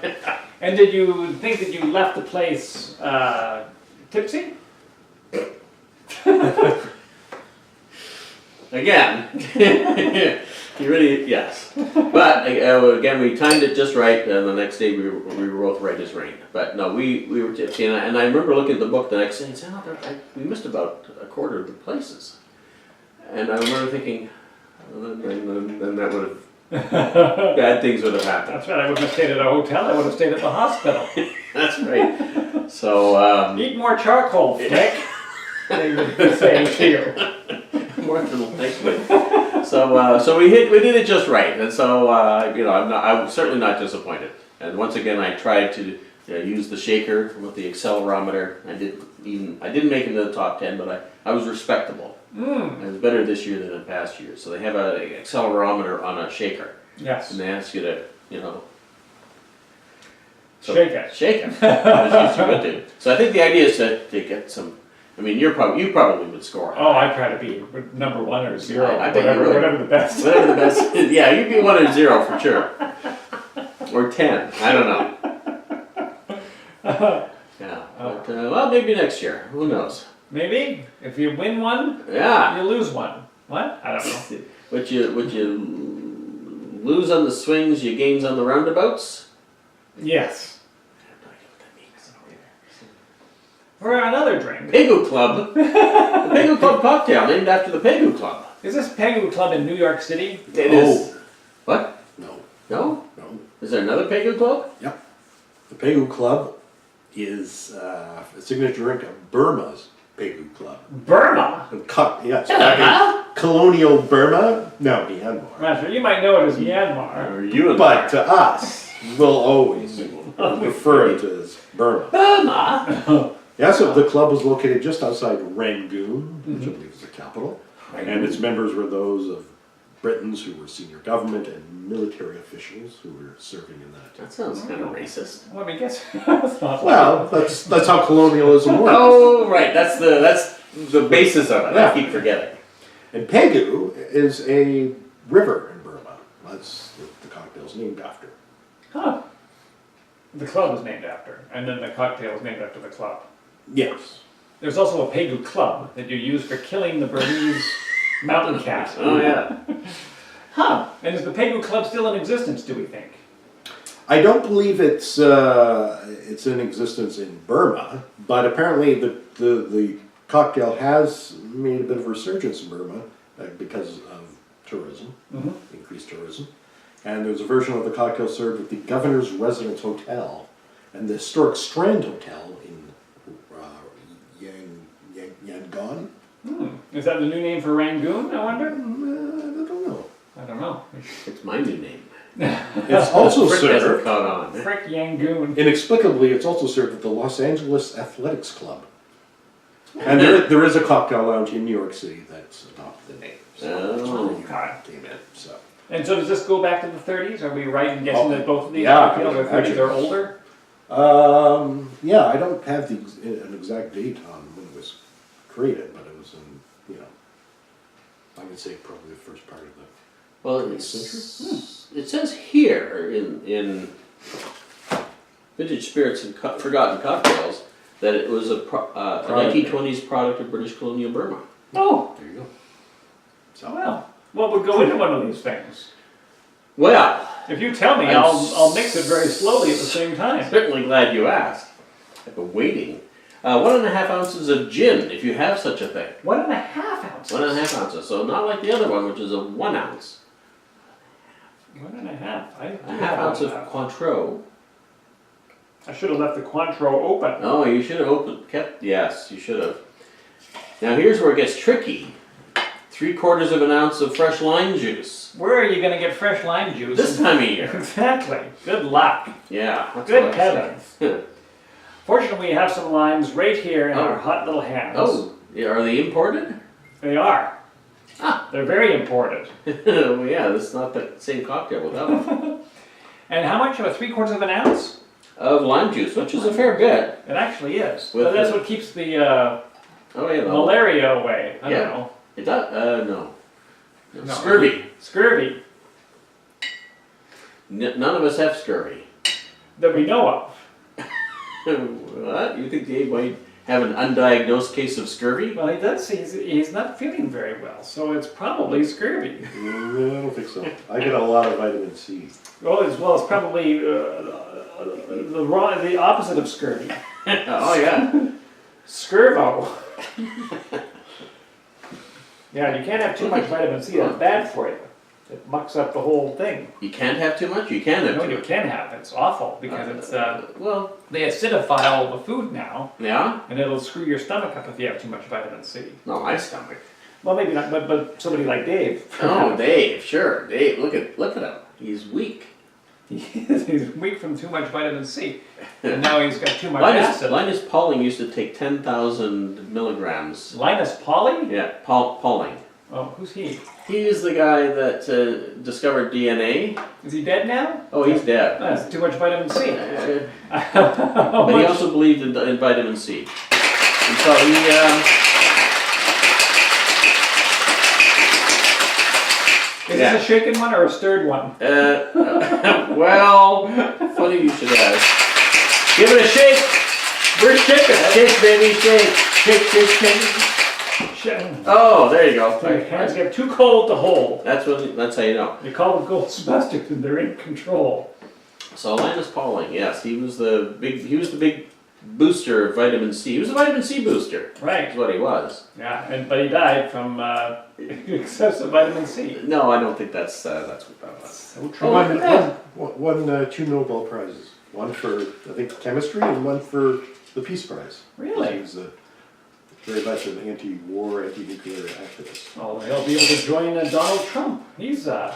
And did you think that you left the place tipsy? Again, you really, yes. But again, we timed it just right, and the next day we were both right as rain. But no, we were tipsy, and I remember looking at the book the next day and saying, oh, we missed about a quarter of the places. And I remember thinking, then that would have, bad things would have happened. That's right. I wouldn't have stayed at a hotel. I would have stayed at the hospital. That's right. So, Eat more charcoal, Flick. They would be saying to you. more than likely. So we did it just right, and so I'm certainly not disappointed. And once again, I tried to use the shaker with the accelerometer. I didn't make it into the top 10, but I was respectable. It was better this year than in past years. So they have an accelerometer on a shaker, Yes. and they ask you to Shake it. Shake it. As you would do. So I think the idea is to get some. I mean, you probably would score. Oh, I try to be number 1 or 0, I bet you would. whatever the best. Whatever the best. Yeah, you'd be 1 or 0 for sure. Or 10. I don't know. Yeah. But, well, maybe next year. Who knows? Maybe if you win one, Yeah. you lose one. What? I don't know. What you lose on the swings, you gains on the roundabouts. Yes. I have no idea what that means. Or another drink. Pegu Club. The Pegu Club cocktail, named after the Pegu Club. Is this Pegu Club in New York City? It is. What? No. No? No. Is there another Pegu Club? Yep. The Pegu Club is a signature drink of Burma's Pegu Club. Burma. Yes. Back in colonial Burma. No, Myanmar. Master, you might know it as Myanmar. Or you? But to us, we'll always refer to it as Burma. Burma. Yeah, so the club was located just outside Rangoon, which I believe is the capital. And its members were those of Britons who were senior government and military officials who were serving in that. That sounds kind of racist. Let me guess. That's not Well, that's how colonialism works. Oh, right. That's the basis of it. I keep forgetting. And Pegu is a river in Burma. That's the cocktail's named after. Huh. The club is named after, and then the cocktail is named after the club. Yes. There's also a Pegu Club that you use for killing the Burmese mountain cat. Oh, yeah. Huh. And is the Pegu Club still in existence, do we think? I don't believe it's in existence in Burma, but apparently the cocktail has made a bit of a resurgence in Burma because of tourism, increased tourism. And there's a version of the cocktail served at the Governor's Residence Hotel and the historic Strand Hotel in Yangon. Is that the new name for Rangoon, I wonder? I don't know. I don't know. It's my new name. It's also Frick hasn't served, caught on. Frick Yangoon. inexplicably, it's also served at the Los Angeles Athletics Club. And there is a cocktail lounge in New York City that's adopted the name. Oh. Okay. Came in, so. And so does this go back to the 30s? Are we right in guessing that both of these yeah, cocktails are 30s actually. or older? Yeah, I don't have an exact date on when it was created, but it was in, I would say probably the first part of the Well, 20th it says here in Vintage Spirits and Forgotten Cocktails that it was a 1920s product of British colonial Burma. Oh, There you go. So, well, what would go into one of these things? Well, If you tell me, I'll mix it very slowly at the same time. certainly glad you asked. I've been waiting. 1.5 ounces of gin, if you have such a thing. 1.5 ounces. 1.5 ounces, so not like the other one, which is a 1 ounce. 1.5. A half ounce of Cointreau. I should have left the Cointreau open. Oh, you should have yes, you should have. Now here's where it gets tricky. 3/4 of an ounce of fresh lime juice. Where are you going to get fresh lime juice? This time of year. Exactly. Good luck. Yeah. That's Good what I heavens. say. Fortunately, we have some limes right here in our hot little hands. Oh, yeah, are they imported? They are. Ah. They're very important. Well, yeah, this is not the same cocktail without it. And how much of a 3/4 of an ounce? Of lime juice, which is a fair bit. It actually is. With But that's the- what keeps the Oh, yeah, no. malaria away. I Yeah. don't know. It does? No. No. Scurvy. Scurvy. None of us have scurvy. That we know of. What? You think Dave might have an undiagnosed case of scurvy? Well, he does. He's not feeling very well, so it's probably scurvy. I don't think so. I get a lot of vitamin C. Well, it's probably the opposite of scurvy. Oh, yeah. Scurvo. Yeah, you can't have too much vitamin C. That's bad for you. It mucks up the whole thing. You can't have too much? You can have No, too you much. can have. It's awful because it's Well, they acidify all the food now, yeah? and it'll screw your stomach up if you have too much vitamin C. Not my stomach. Well, maybe not, but somebody like Dave. Oh, Dave, sure. Dave, look at him. He's weak. He's weak from too much vitamin C, and now he's got too much Linus, acid. Linus Pauling used to take 10,000 milligrams. Linus Pauling? Yeah, Pauling. Oh, who's he? He's the guy that discovered DNA. Is he dead now? Oh, he's dead. That's too much vitamin C. But he also believed in vitamin C. And so he, Is this a shaken one or a stirred one? well, funny you should ask. Give it a shake. We're shaking it. Shake, baby, shake. Shake, shake, shake. Oh, there you go. Your hands get too cold to hold. That's how you know. You call them Ghostbusters and they're in control. So Linus Pauling, yes, he was the big booster of vitamin C. He was a vitamin C booster. Right. That's what he was. Yeah, but he died from excessive vitamin C. No, I don't think that's what that was. So true. Won 2 Nobel Prizes. One for, I think, chemistry and one for the Peace Prize. Really? He was very much an anti-war, anti-nuclear activist. Oh, he'll be able to join Donald Trump. He's Yeah.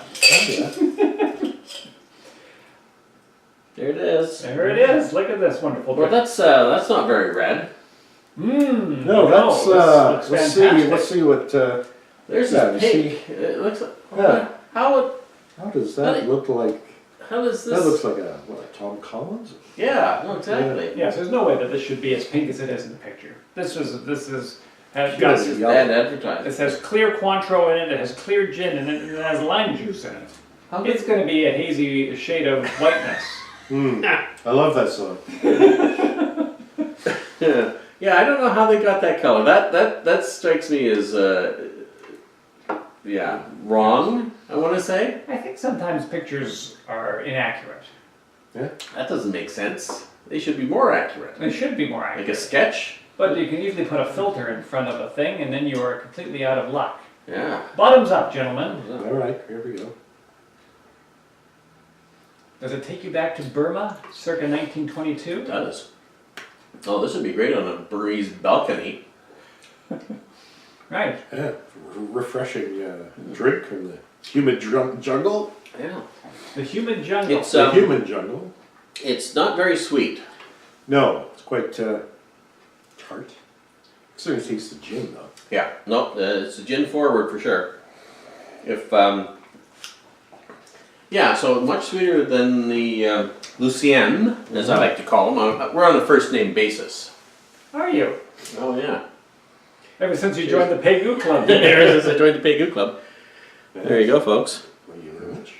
There it is. There it is. Look at this wonderful Well, drink. that's not very red. No, this looks let's see. fantastic. Let's see what. There's Yeah, this you pink. It looks like Yeah. how does that look like? does this? That looks like a Tom Collins. Yeah, no, exactly. Yes, there's no way that this should be as pink as it is in the picture. This has Sure. got This is Yellow. bad advertising. this has clear Cointreau in it. It has clear gin in it, and it has lime juice in it. How It's going to be a hazy shade of whiteness. I love that song. Yeah, I don't know how they got that color. That strikes me as wrong. I want to say I think sometimes pictures are inaccurate. that doesn't make sense. They should be more accurate. They should be more Like a accurate. sketch. But you can usually put a filter in front of a thing, and then you are completely out of luck. Yeah. Bottoms up, gentlemen. All right, here we go. Does it take you back to Burma, circa 1922? It does. Oh, this would be great on a breeze balcony. Right. Yeah, refreshing drink from the humid jungle. Yeah. The humid jungle. It's The human jungle. it's not very sweet. No, it's quite tart. Certainly tastes the gin though. Yeah. No, it's a gin forward for sure. If yeah, so much sweeter than the Lucien, as I like to call him. We're on a first name basis. Are you? Oh yeah. Ever since you joined the Pegu Club. There, since I joined the Pegu Club. There you go, folks. Thank you very much.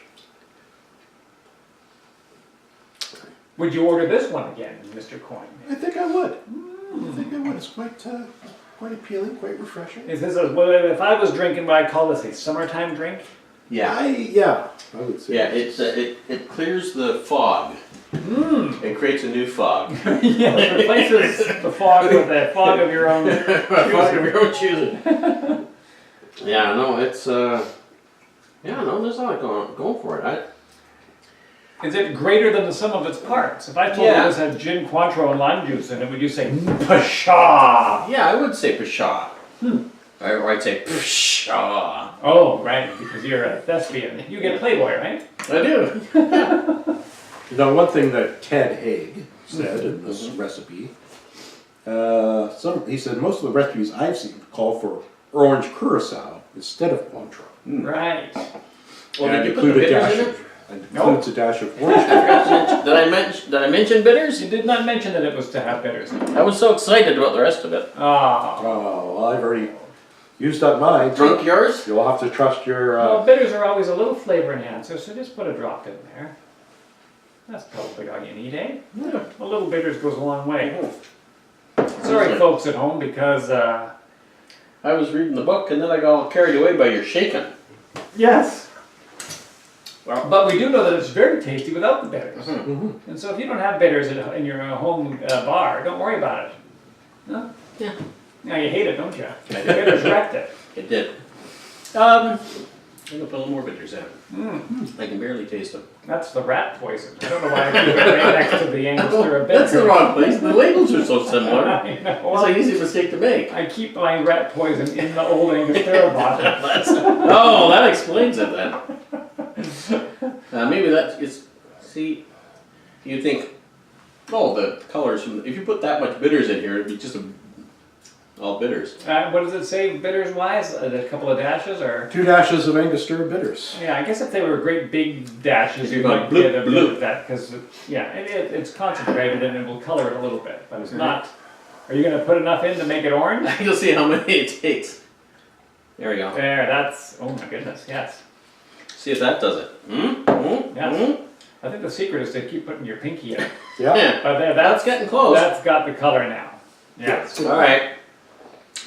Would you order this one again, Mr. Coin? I think I would. I think I would. It's quite appealing, quite refreshing. Is this if I was drinking, would I call this a summertime drink? Yeah. I would say. Yeah, it clears the fog. It creates a new fog. Yes, replaces the fog with a fog of your own Fog of your own choosing. Yeah, no, it's there's a lot going for it. Is it greater than the sum of its parts? If I told you Yeah. this had gin, Cointreau, and lime juice in it, would you say, pshaw? Yeah, I would say Pshaw. Or I'd say, pshaw. Oh, right, because you're a thespian. You get Playboy, right? I do. Now, one thing that Ted Haig said in this recipe, he said most of the recipes I've seen call for orange curacao instead of Cointreau. Right. Well, And did you put the bitters in it? includes a dash of orange. Did I mention bitters? You did not mention that it was to have bitters. I was so excited about the rest of it. Ah. Oh, well, I've already used up mine. Drunk yours? You'll have to trust your. Well, bitters are always a little flavor enhancer, so just put a drop in there. That's probably all you need, eh? Yeah. A little bitters goes a long way. Sorry, folks at home, because I was reading the book and then I got all carried away by your shaking. yes. Well, But we do know that it's very tasty without the bitters. Mhm. And so if you don't have bitters in your home bar, don't worry about it. No? Yeah. Now you hate it, don't you? The bitters wrecked it. it did. I'm gonna put a little more bitters in. Mm. I can barely taste them. That's the rat poison. I don't know why I keep it right next to the Angostura bitter. That's the wrong place. The labels are so similar. I know. It's an easy mistake to make. I keep my rat poison in the old Angostura bottle. Oh, that explains it then. Maybe that is. See, you think, oh, the colors from. If you put that much bitters in here, it'd be just all bitters. What does it say, bitters wise? A couple of dashes, or? 2 dashes of Angostura bitters. Yeah, I guess if they were great big dashes, you You've got might bloop, get a bit bloop. of that, because yeah, it's concentrated and it will color it a little bit, but it's not. Are you going to put enough in to make it orange? You'll see how many it takes. There we go. There, that's. Oh my goodness, yes. See if that does it. Yes. I think the secret is to keep putting your pinky in. Yeah. But there, That's getting close. That's got the color now. Yes. All right.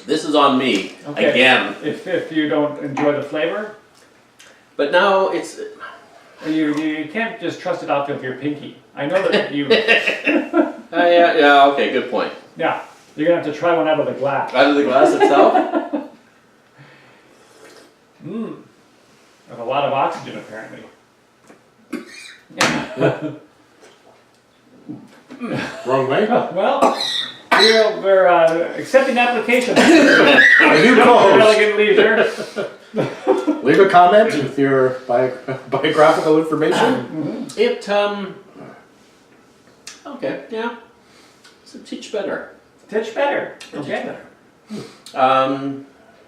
This is on me Okay. again. If you don't enjoy the flavor, But now it's. you can't just trust it out of your pinky. I know that you. Yeah. Okay. Good point. Yeah, you're gonna have to try one out of the glass. Out of the glass itself. Mmm. With a lot of oxygen, apparently. Wrong way. Well, we're accepting applications. A new co-host. Elegant Leisure. Leave a comment with your biographical information. It Okay. Yeah. It's a teach better. Titch better. Teach Okay. better.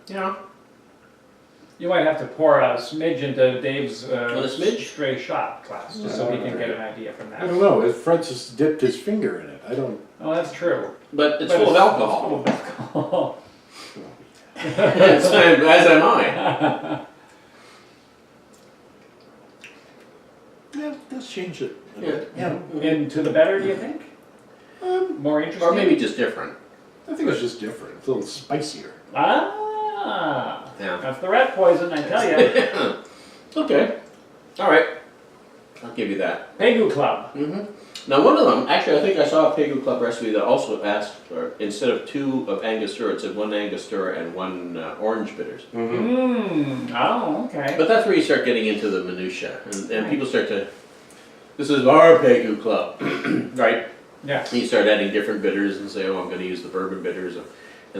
You know. You might have to pour a smidge into Dave's a smidge? stray shot glass, just so he can get an idea from I that. don't know. If Francis dipped his finger in it, I don't. Oh, that's true. But it's But full of It's alcohol. full of alcohol. As am I. Yeah, let's change it. a Yeah. bit. Yeah. Into the better, do you think? More interesting? Or maybe just different. I think it's just different. It's a little spicier. Ah, Yeah. that's the rat poison, I tell you. Okay. All right. I'll give you that. Pegu Club. Now, one of them, actually, I think I saw a Pegu Club recipe that also asked for, instead of 2 of Angostura, it said 1 Angostura and 1 orange bitters. Oh, okay. But that's where you start getting into the minutia, and people start to. This is our Pegu Club, right? Yeah. And you start adding different bitters and say, oh, I'm going to use the bourbon bitters, and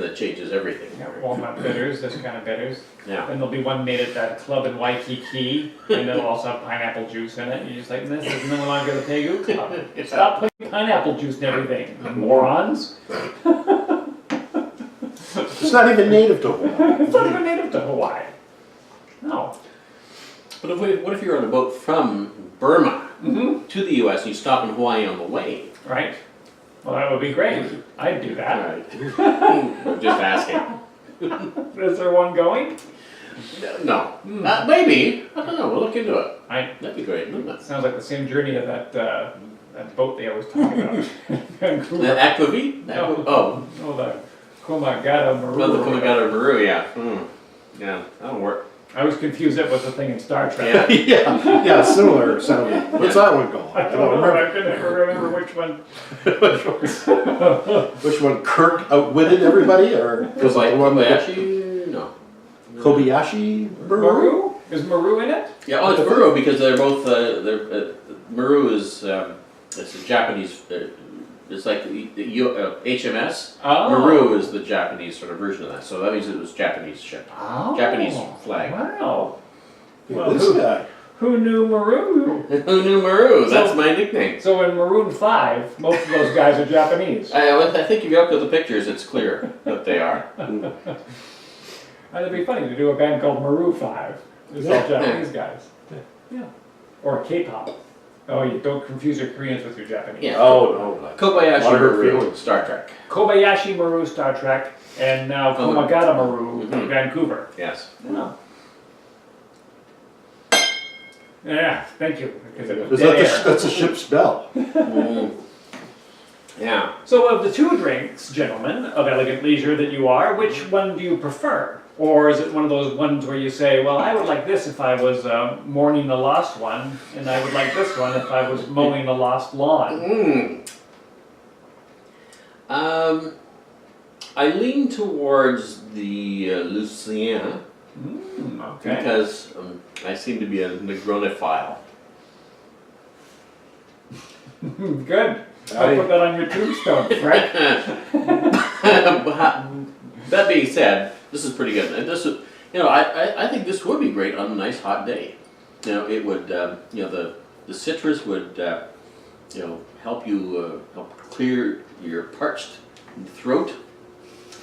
that changes everything. Yeah, walnut bitters, this kind of bitters. Yeah. And there'll be one made at that club in Waikiki, and it'll also have pineapple juice in it. You're just like, this is no longer the Pegu Club. Stop putting pineapple juice in everything, morons. It's not even native to Hawaii. It's not even native to Hawaii. No. But what if you're on a boat from Burma to the U.S. and you stop in Hawaii on the way? Right? Well, that would be great. I'd do All that. right. I'm just asking. Is there one going? No. Maybe. I don't know. We'll look into it. That'd be great, wouldn't it? Sounds like the same journey of that boat they always talk about. Vancouver. Aquavit? No. Oh, Oh, the Komagata Maru. well, the Kumagata Maru, yeah. Yeah, that'll work. I was confused that with the thing in Star Trek. Yeah. Yeah, similar sounding. What's that one called? I don't know. I can never remember which one. Which one? Kirk outwitted everybody, or was it the one that Kobayashi? No. Kobayashi Brewery? Maru? Is Maru in it? Yeah, oh, it's Maru because they're both. Maru is it's a Japanese. it's like HMS. Oh. Maru is the Japanese sort of version of that. So that means it was Japanese ship. Oh. Japanese flag. Wow. Well, Well, this guy. Who knew Maru? Who knew Maru? That's So- my nickname. So in Maroon 5, most of those guys are Japanese. I think if you look at the pictures, it's clear that they are. It'd be funny to do a band called Maroon 5. It's all Japanese guys. Yeah. Or K-pop. Oh, you don't confuse your Koreans with your Japanese. Yeah. Oh, no. Kobayashi Lot of hurt Maru, feelings. Star Trek. Kobayashi Maru, Star Trek, and now Oh. Komagata Maru, Mhm. Vancouver. Yes. Yeah. Yeah, thank you. Because it was Is that dead air. that's a ship's bell. Yeah. So of the two drinks, gentlemen, of elegant leisure that you are, which one do you prefer? Or is it one of those ones where you say, well, I would like this if I was mourning a lost one, and I would like this one if I was mowing a lost lawn? I lean towards the Lucien Okay. because I seem to be a Negronophile. Good. I'll put that on your tombstone, Frank. That being said, this is pretty good. And this is, I think this would be great on a nice hot day. It would, the citrus would, help you help clear your parched throat.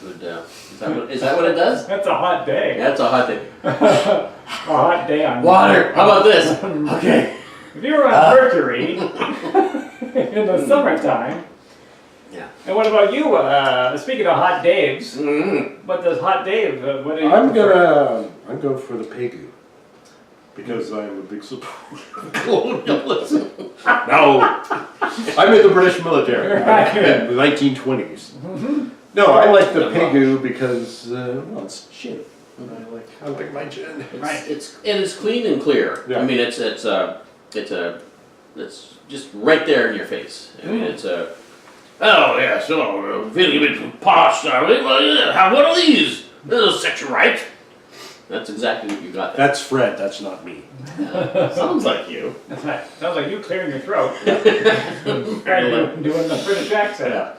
Would, is that what it does? That's a hot day. That's a hot day. A hot day on Water. How about this? Okay. If you were on Mercury in the summertime. Yeah. And what about you? Speaking of hot Daves, Mm-hmm. what does hot Dave? What do you I'm prefer? going for the Pegu. Because I'm a big supporter of colonialism. No. I'm in the British military in the 1920s. No, I like the Pegu because, well, it's gin. And I like my gin. Right. It's clean and clear. Yeah. I mean, it's just right there in your face. I mean, it's a. Oh yeah, so feeling a bit posh, are we? Well, yeah, have one of these. That'll set you right. That's exactly what you got there. That's Fred, that's not me. Sounds like you. That's right. Sounds like you clearing your throat. Doing the British accent Yeah.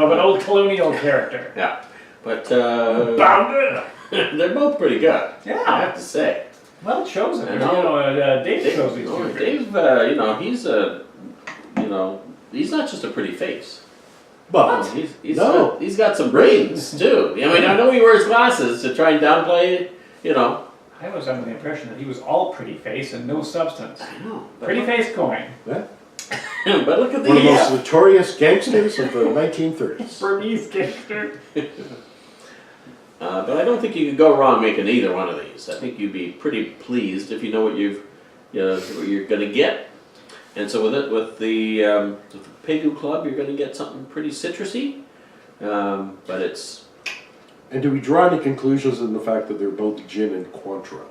of an old colonial character. Yeah. But Bounded. they're both pretty good. I Yeah. have to say. Well chosen. I You know. know, Dave chose these two. drinks. Dave, he's not just a pretty face. But, No. He's got some brains too. I mean, I know he wears glasses to try and downplay, I was under the impression that he was all pretty face and no substance. I know. But Pretty look, face coin. yeah, but look at one of the most the. notorious gangsters of the 1930s. Burmese gangster. But I don't think you could go wrong making either one of these. I think you'd be pretty pleased if you know what what you're going to get. And so with the Pegu Club, you're going to get something pretty citrusy, but it's. And do we draw any conclusions in the fact that they're both gin and Cointreau?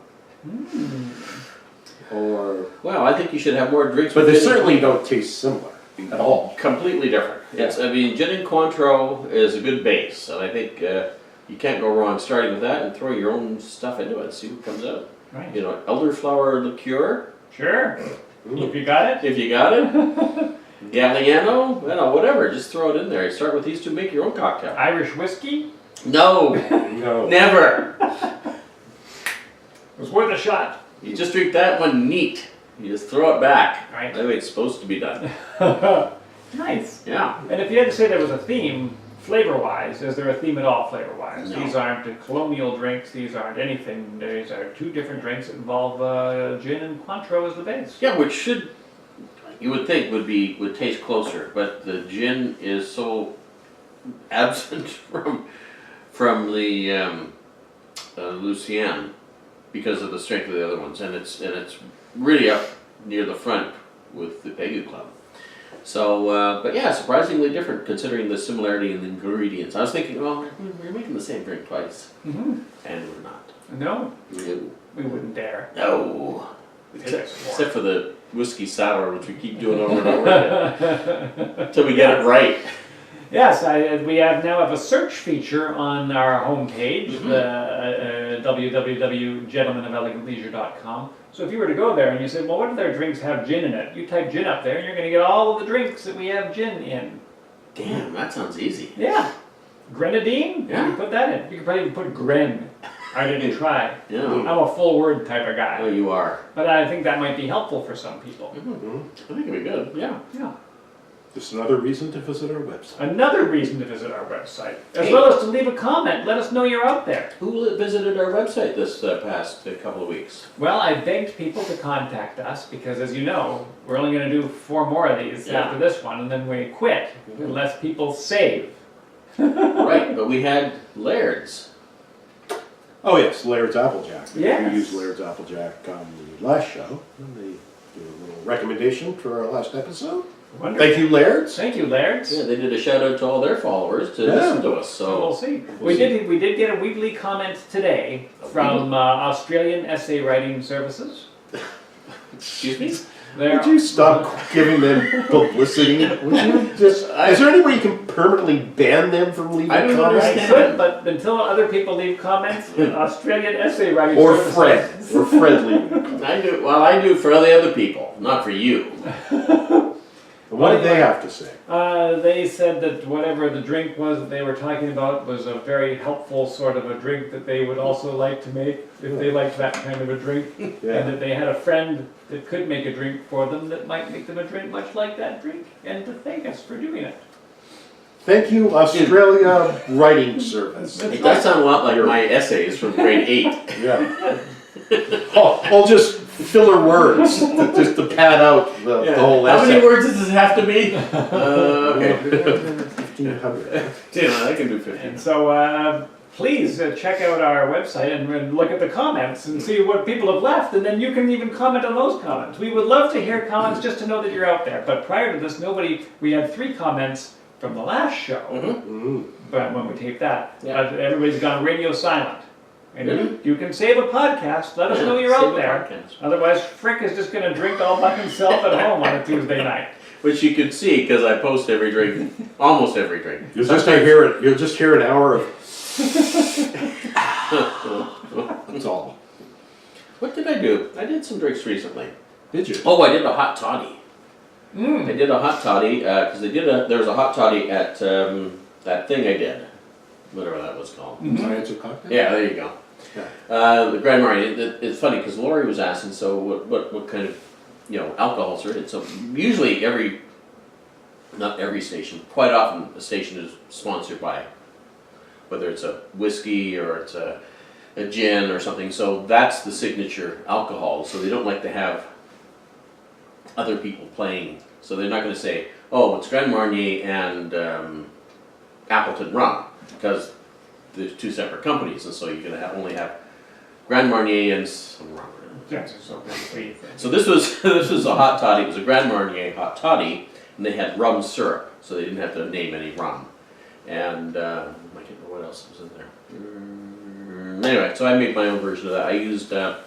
Or, Well, I think you should have more drinks. but with they gin and certainly Cointreau. don't taste similar at all. Completely different. I mean, gin and Cointreau is a good base, and I think you can't go wrong starting with that and throw your own stuff into it and see what comes out. Right. Elderflower liqueur, Sure. If you got it. if you got it. Galliano, whatever, just throw it in there. Start with these two, make your own cocktail. Irish whiskey. No, No. never. It was worth a shot. You just drink that one neat. You just throw it back. Right. That way it's supposed to be done. Nice. Yeah. And if you had to say there was a theme, flavor-wise, is there a theme at all, flavor-wise? No. These aren't colonial drinks. These aren't anything. These are two different drinks that involve gin and Cointreau as the base. Yeah, which you would think would taste closer, but the gin is so absent from the Lucien because of the strength of the other ones, and it's really up near the front with the Pegu Club. So, but yeah, surprisingly different considering the similarity in the ingredients. I was thinking, well, we're making the same drink twice, Mm-hmm. and we're not. No, No. we wouldn't dare. No. It takes more. Except for the whiskey sour, which we keep doing over and over again until we get it right. Yes, we now have a search feature on our homepage, Mhm. the www.gentlemenofelegantleisure.com. So if you were to go there and you say, well, what do their drinks have gin in it? You type gin up there and you're going to get all of the drinks that we have gin in. Damn, that sounds easy. Yeah. Grenadine? Yeah. You can put that in. You can probably even put Gren. I didn't try. Yeah. I'm a full word type of Oh, guy. you are. But I think that might be helpful for some people. I think it'd be good. Yeah. Yeah. Just another reason to visit our website. Another reason to visit our website, as Hey. well as to leave a comment. Let us know you're out there. Who visited our website this past couple of weeks? Well, I begged people to contact us because, as you know, we're only going to do 4 more of these Yeah. after this one, and then we quit unless people save. Right, but we had Laird's. Oh yes, Laird's Applejack. Yes. We used Laird's Applejack on the last show. And they did a little recommendation for our last episode. Wonderful. Thank you, Laird's. Thank you, Lairds. Yeah, they did a shout out to all their followers to listen to us. So we'll So see. We'll We did get a weekly comment today from Australian Essay Writing Services. excuse me. They're- Would you stop giving them publicity? Would you just? Is there any way you can permanently ban them from leaving I don't comments? I understand. could, but until other people leave comments, Australian Essay Writing Or Services. Fred, or Fred leaving. I do. Well, I do for the other people, not for you. What did they have to say? They said that whatever the drink was that they were talking about was a very helpful sort of a drink that they would also like to make if they liked that kind of a drink. And that they had a friend that could make a drink for them that might make them a drink much like that drink, and to thank us for doing it. Thank you, Australia Writing Service. It does sound a lot like my essays from grade 8. Yeah. All just filler words, just to pad out the whole How many essay. words does it have to be? Okay. 1,500. Yeah, I can do And 15. so please check out our website and look at the comments and see what people have left, and then you can even comment on those comments. We would love to hear comments just to know that you're out there. But prior to this, we had 3 comments from the last show, but when we taped that, Yeah. everybody's gone radio silent. And Really? you can save a podcast. Let us know you're Save out a there. podcast. Otherwise, Frick is just going to drink all by himself at home on a Tuesday night. Which you could see because I post every drink, almost every drink. You'll just hear an hour of. That's all. What did I do? I did some drinks recently. Did you? Oh, I did a hot toddy. I did a hot toddy because there was a hot toddy at that thing I did, whatever that was called. Science of Cocktail? Yeah, there you go. Yeah. The Grand Marnier. It's funny because Lori was asking, so what kind of alcohols are in? So usually not every station, quite often a station is sponsored by, whether it's a whiskey or it's a gin or something. So that's the signature alcohol. So they don't like to have other people playing. So they're not going to say, oh, it's Grand Marnier and Appleton Rum, because there's 2 separate companies, and so you're going to only have Grand Marnier and some rum. So this was a hot toddy. It was a Grand Marnier hot toddy, and they had rum syrup, so they didn't have to name any rum. And I can't remember what else was in there. Anyway, so I made my own version of that. I used, but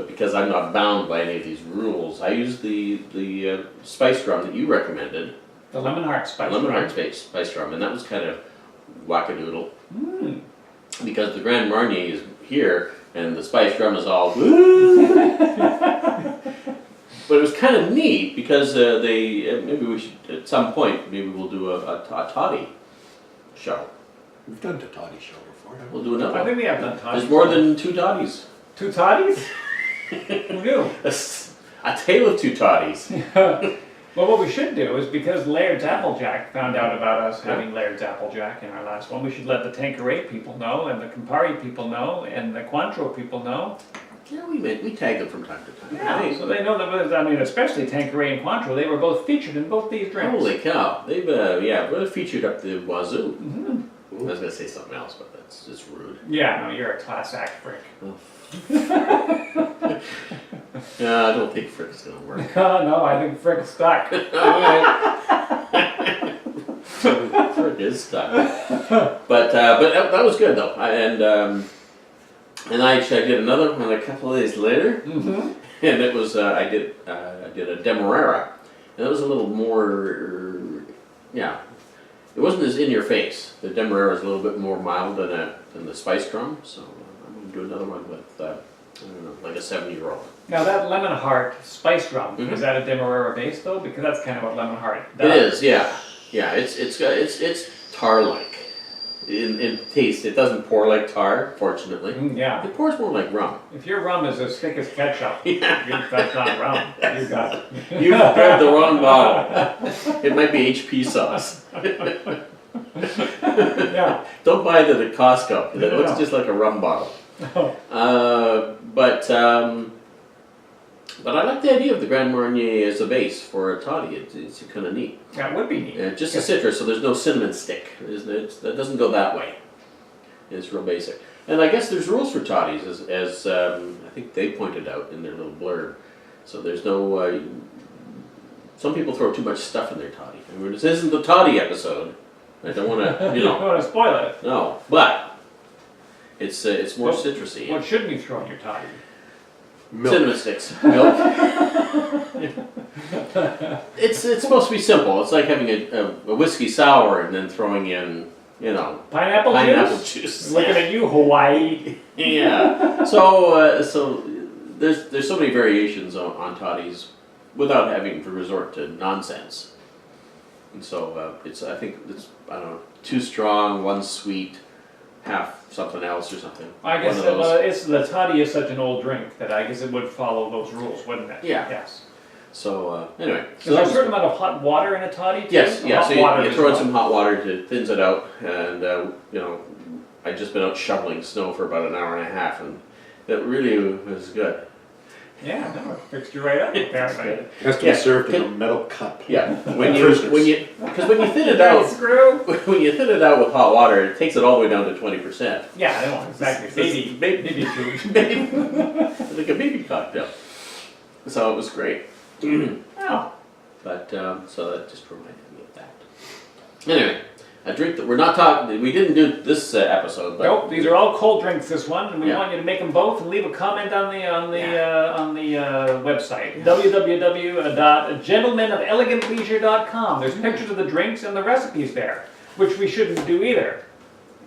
because I'm not bound by any of these rules, I used the spiced rum that you recommended. The Lemon Heart Spice. Lemon Rum. Heart spiced rum, and that was kind of wackadoodle. Because the Grand Marnier is here, and the spiced rum is all But it was kind of neat because maybe we should, at some point, maybe we'll do a toddy show. We've done the toddy show before, haven't we? We'll do another I one. think we have done toddies. There's more than 2 toddies. 2 toddies? Who knew? A tale of 2 toddies. Well, what we should do is, because Laird's Applejack found out about us having Laird's Applejack in our last one, we should let the Tanqueray people know, and the Campari people know, and the Cointreau people know. Yeah, we tag them from time to time. Yeah, Hey, so they know that, I mean, especially Tanqueray and Cointreau, they were both featured in both these drinks. holy cow. They've, really featured up the wazoo. I was going to say something else, but that's just rude. Yeah, no, you're a class act, Frick. I don't think Frick's going to work. No, I think Frick's stuck. Frick is stuck. But that was good though. And I did another one a couple of days later, and it was I did a Demerara, and it was a little more, it wasn't as in your face. The Demerara is a little bit more mild than the spiced rum, so I'm going to do another one with I don't know, like a 7-year-old. Now that Lemon Heart Spice Rum, is that a Demerara base though? Because that's kind of what Lemon Heart does. It is, yeah. Yeah, it's tar-like in taste. It doesn't pour like tar, fortunately. Yeah. It pours more like rum. If your rum is as thick as ketchup, Yeah. that's not rum. You got it. You've grabbed the wrong bottle. It might be HP sauce. Yeah. Don't buy it at Costco. It No. looks just like a rum bottle. But I like the idea of the Grand Marnier as a base for a toddy. It's kind of neat. That would be neat. Just a citrus, so there's no cinnamon stick. That doesn't go that way. It's real basic. And I guess there's rules for toddies, as I think they pointed out in their little blurb. So there's no. Some people throw too much stuff in their toddy. I mean, this isn't the toddy episode. I don't want to, You don't want to spoil it. No, but it's more What- citrusy. What shouldn't you throw in your toddy? Milk. Cinnamon sticks, milk. It's supposed to be simple. It's like having a whiskey sour and then throwing in, Pineapple juice. Looking at you, Hawaii. Yeah. So there's so many variations on toddies without having to resort to nonsense. And so I think it's I don't know, 2 strong, 1 sweet, half something else or something. I guess One of those. the toddy is such an old drink that I guess it would follow those rules, wouldn't it? Yeah. Yes. So anyway. Is there a certain amount of hot water in a toddy too? Yes, yeah. Hot So water you as throw in well. some hot water to thins it out, and I'd just been out shoveling snow for about an hour and a half, and that really was good. Yeah, no, it fixed you right up. Apparently. It has to be Yeah. served in a metal cup. Yeah, because when Prisoners. you thin it out, Screw. when you thin it out with hot water, it takes it all the way down to 20%. Yeah, I know exactly. Maybe two. Like a baby cocktail. So it was great. Oh, But so that just reminded me of that. Anyway, a drink that we're not talking. We didn't do this episode, but nope. These are all cold drinks. This one, and we Yeah. want you to make them both and leave a comment on the website Yeah. www.gentlemenofelegantleisure.com. There's pictures of the drinks and the recipes there, which we shouldn't do either.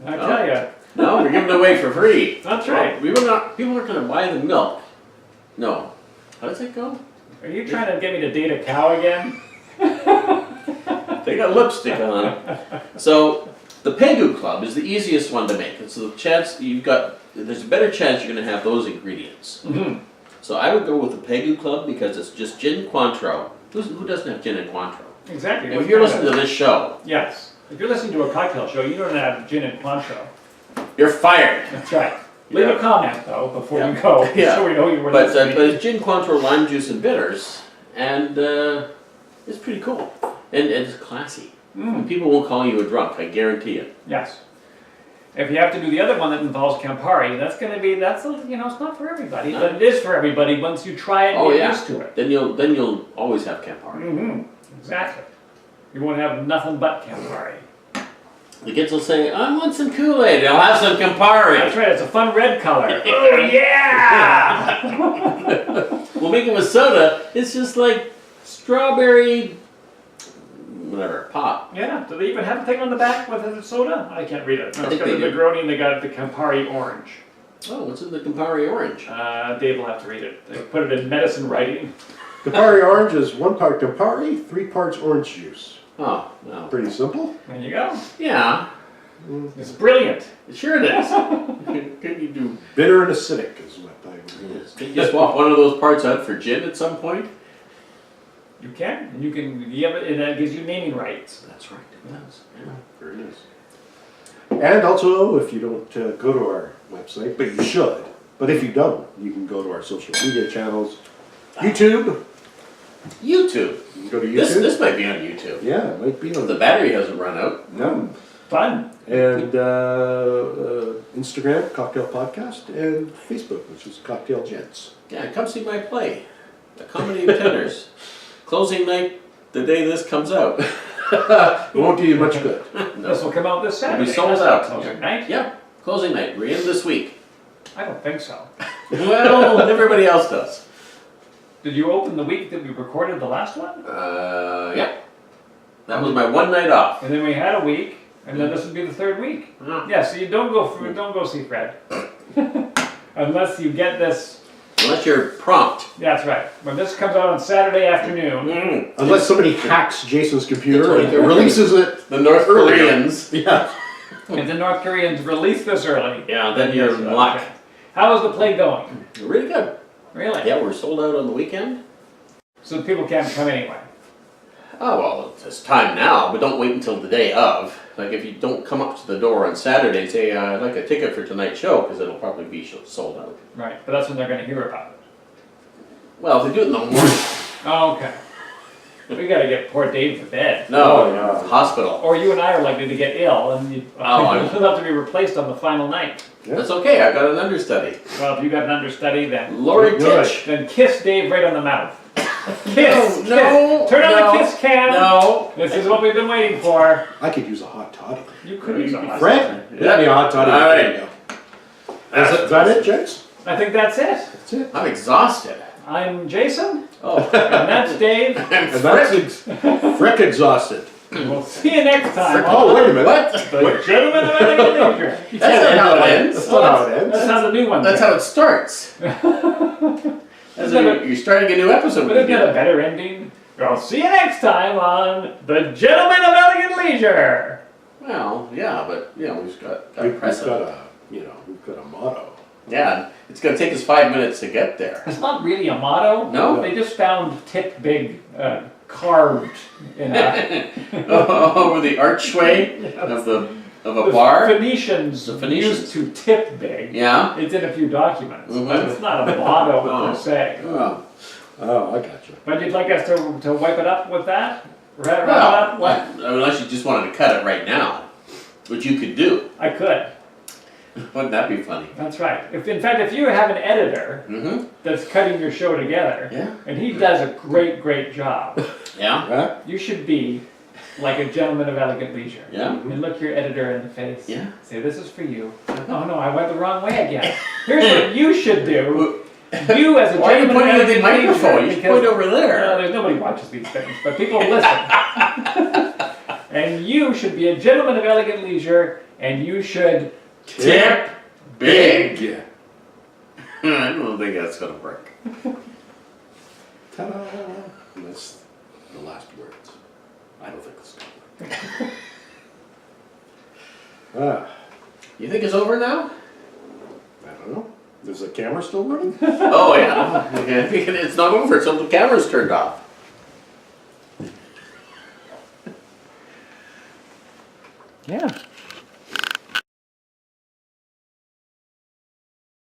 I No. tell you, no, we're giving it away for free. that's right. We were not. People aren't going to buy the milk. No. How does that go? Are you trying to get me to date a cow again? They got lipstick on. So the Pegu Club is the easiest one to make. It's the chance there's a better chance you're going to have those ingredients. Mm-hmm. So I would go with the Pegu Club because it's just gin Cointreau. Who doesn't have gin and Cointreau? Exactly. If you're listening to this show, Yes. If you're listening to a cocktail show, you don't have gin and Cointreau. you're fired. That's right. Leave Yeah. a comment though before Yeah. you go, Yeah. so we know you were But listening. it's gin Cointreau, lime juice, and bitters, and it's pretty cool. And it's classy. Mm, People won't call you a drunk, I guarantee it. yes. If you have to do the other one that involves Campari, it's not for everybody, No. but it is for everybody once you try it and Oh, get yeah. used to it. Then you'll always have Campari. Mm-hmm. Exactly. You won't have nothing but Campari. The kids will say, I want some Kool-Aid, I'll have some Campari. That's right, it's a fun red color. Oh yeah! We'll make it with soda, it's just like strawberry, whatever, pop. Yeah, do they even have a thing on the back with the soda? I can't read it. No, I it's think got they the do. Negroni and they got the Campari orange. Oh, what's in the Campari orange? Dave will have to read it. They put it in medicine writing. Campari orange is 1 part Campari, 3 parts orange juice. Oh, no. Pretty simple. There you go. Yeah, It's brilliant. sure it is. Could you do? Bitter and acidic is what I would use. Could you swap one of those parts out for gin at some point? You can. And you can. And that gives you naming rights. That's right, it does. Yeah. Very nice. And also, if you don't go to our website, but you should, but if you don't, you can go to our social media channels. YouTube. YouTube. You can go to YouTube. This might be on YouTube. Yeah, it might be on The battery hasn't run out. No. Fun. And Instagram, Cocktail Podcast, and Facebook, which is Cocktail Gents. Yeah, come see my play, The Comedy of Tenors. Closing night the day this comes out. It won't do you much good. This will come out this Saturday. We sold That's out. not closing night. Yep, closing night. We're in this week. I don't think so. Well, everybody else does. Did you open the week that we recorded the last one? Yeah. That was my one night off. And then we had a week, and then this would be the 3rd week. Ah. Yeah, so you don't go see Fred unless you get this Unless you're prompt. That's right. When this comes out on Saturday afternoon, Unless somebody hacks Jason's computer and 23rd. releases it. The North Earlier. Koreans. Yeah. if the North Koreans release this early, Yeah, then you're in yes, luck. okay. How is the play going? Really good. Really? Yeah, we're sold out on the weekend. So people can't come anyway. Oh, well, it's time now, but don't wait until the day of. Like, if you don't come up to the door on Saturday and say, I'd like a ticket for tonight's show, because it'll probably be sold out. Right. But that's when they're going to hear about it. Well, if they do it in the morning. Oh, okay. We got to get poor Dave to bed. No, yeah. Hospital. Or you and I are likely to get ill, and I'm- you'll have to be replaced on the final night. That's okay, I've got an understudy. Well, if you got an understudy, then Lori You're Titch. then kiss Dave right on the mouth. Kiss! No, Turn on no, the kiss cam! No. This is what we've been waiting for. I could use a hot toddy. You could use a hot Frank, get me a hot toddy. All There right. you go. Is that it, gents? I think that's it. That's it. I'm exhausted. I'm Jason, Oh. and that's Dave. I'm And that's frick exhausted. We'll see you next time. Oh, wait a minute. What? The Gentlemen of Elegant Leisure. That's not how it ends. That's not how it ends. That's how the new one That's how it starts. That's how you're starting a new episode. But isn't that a better ending? I'll see you next time on The Gentlemen of Elegant Leisure. Well, yeah, but we've got We've precedent. got we've got a motto. Yeah, it's going to take us 5 minutes to get there. It's not really a motto. No? They just found Tip Big carved in a... Over the archway of a bar. Phoenicians, The Phoenicians. used to tip big. Yeah. It's in a few documents, Mhm. but it's not a motto Oh. per se. Oh, I got you. But you'd like us to wipe it up with that? Wrap it Well, up? what? Unless you just wanted to cut it right now, which you could do. I could. Wouldn't that be funny? That's right. In fact, if you have an editor Mm-hmm. that's cutting your show together, Yeah. and he does a great job, Yeah. Huh? you should be like a gentleman of elegant leisure. Yeah. And look your editor in the face. Yeah. Say, this is for you. Oh no, I went the wrong way again. Here's what you should do. You as a Why are you gentleman pointing of at the elegant microphone? leisure, You should because- point over there. there's nobody watches these things, but people listen. And you should be a gentleman of elegant leisure, and you should Tip big. Yeah. I don't think that's going to work. Ta-da. That's the last words. I don't think it's gonna work. You think it's over now? I don't know. Is the camera still running? Oh, yeah. It's not over until the camera's turned off. Yeah.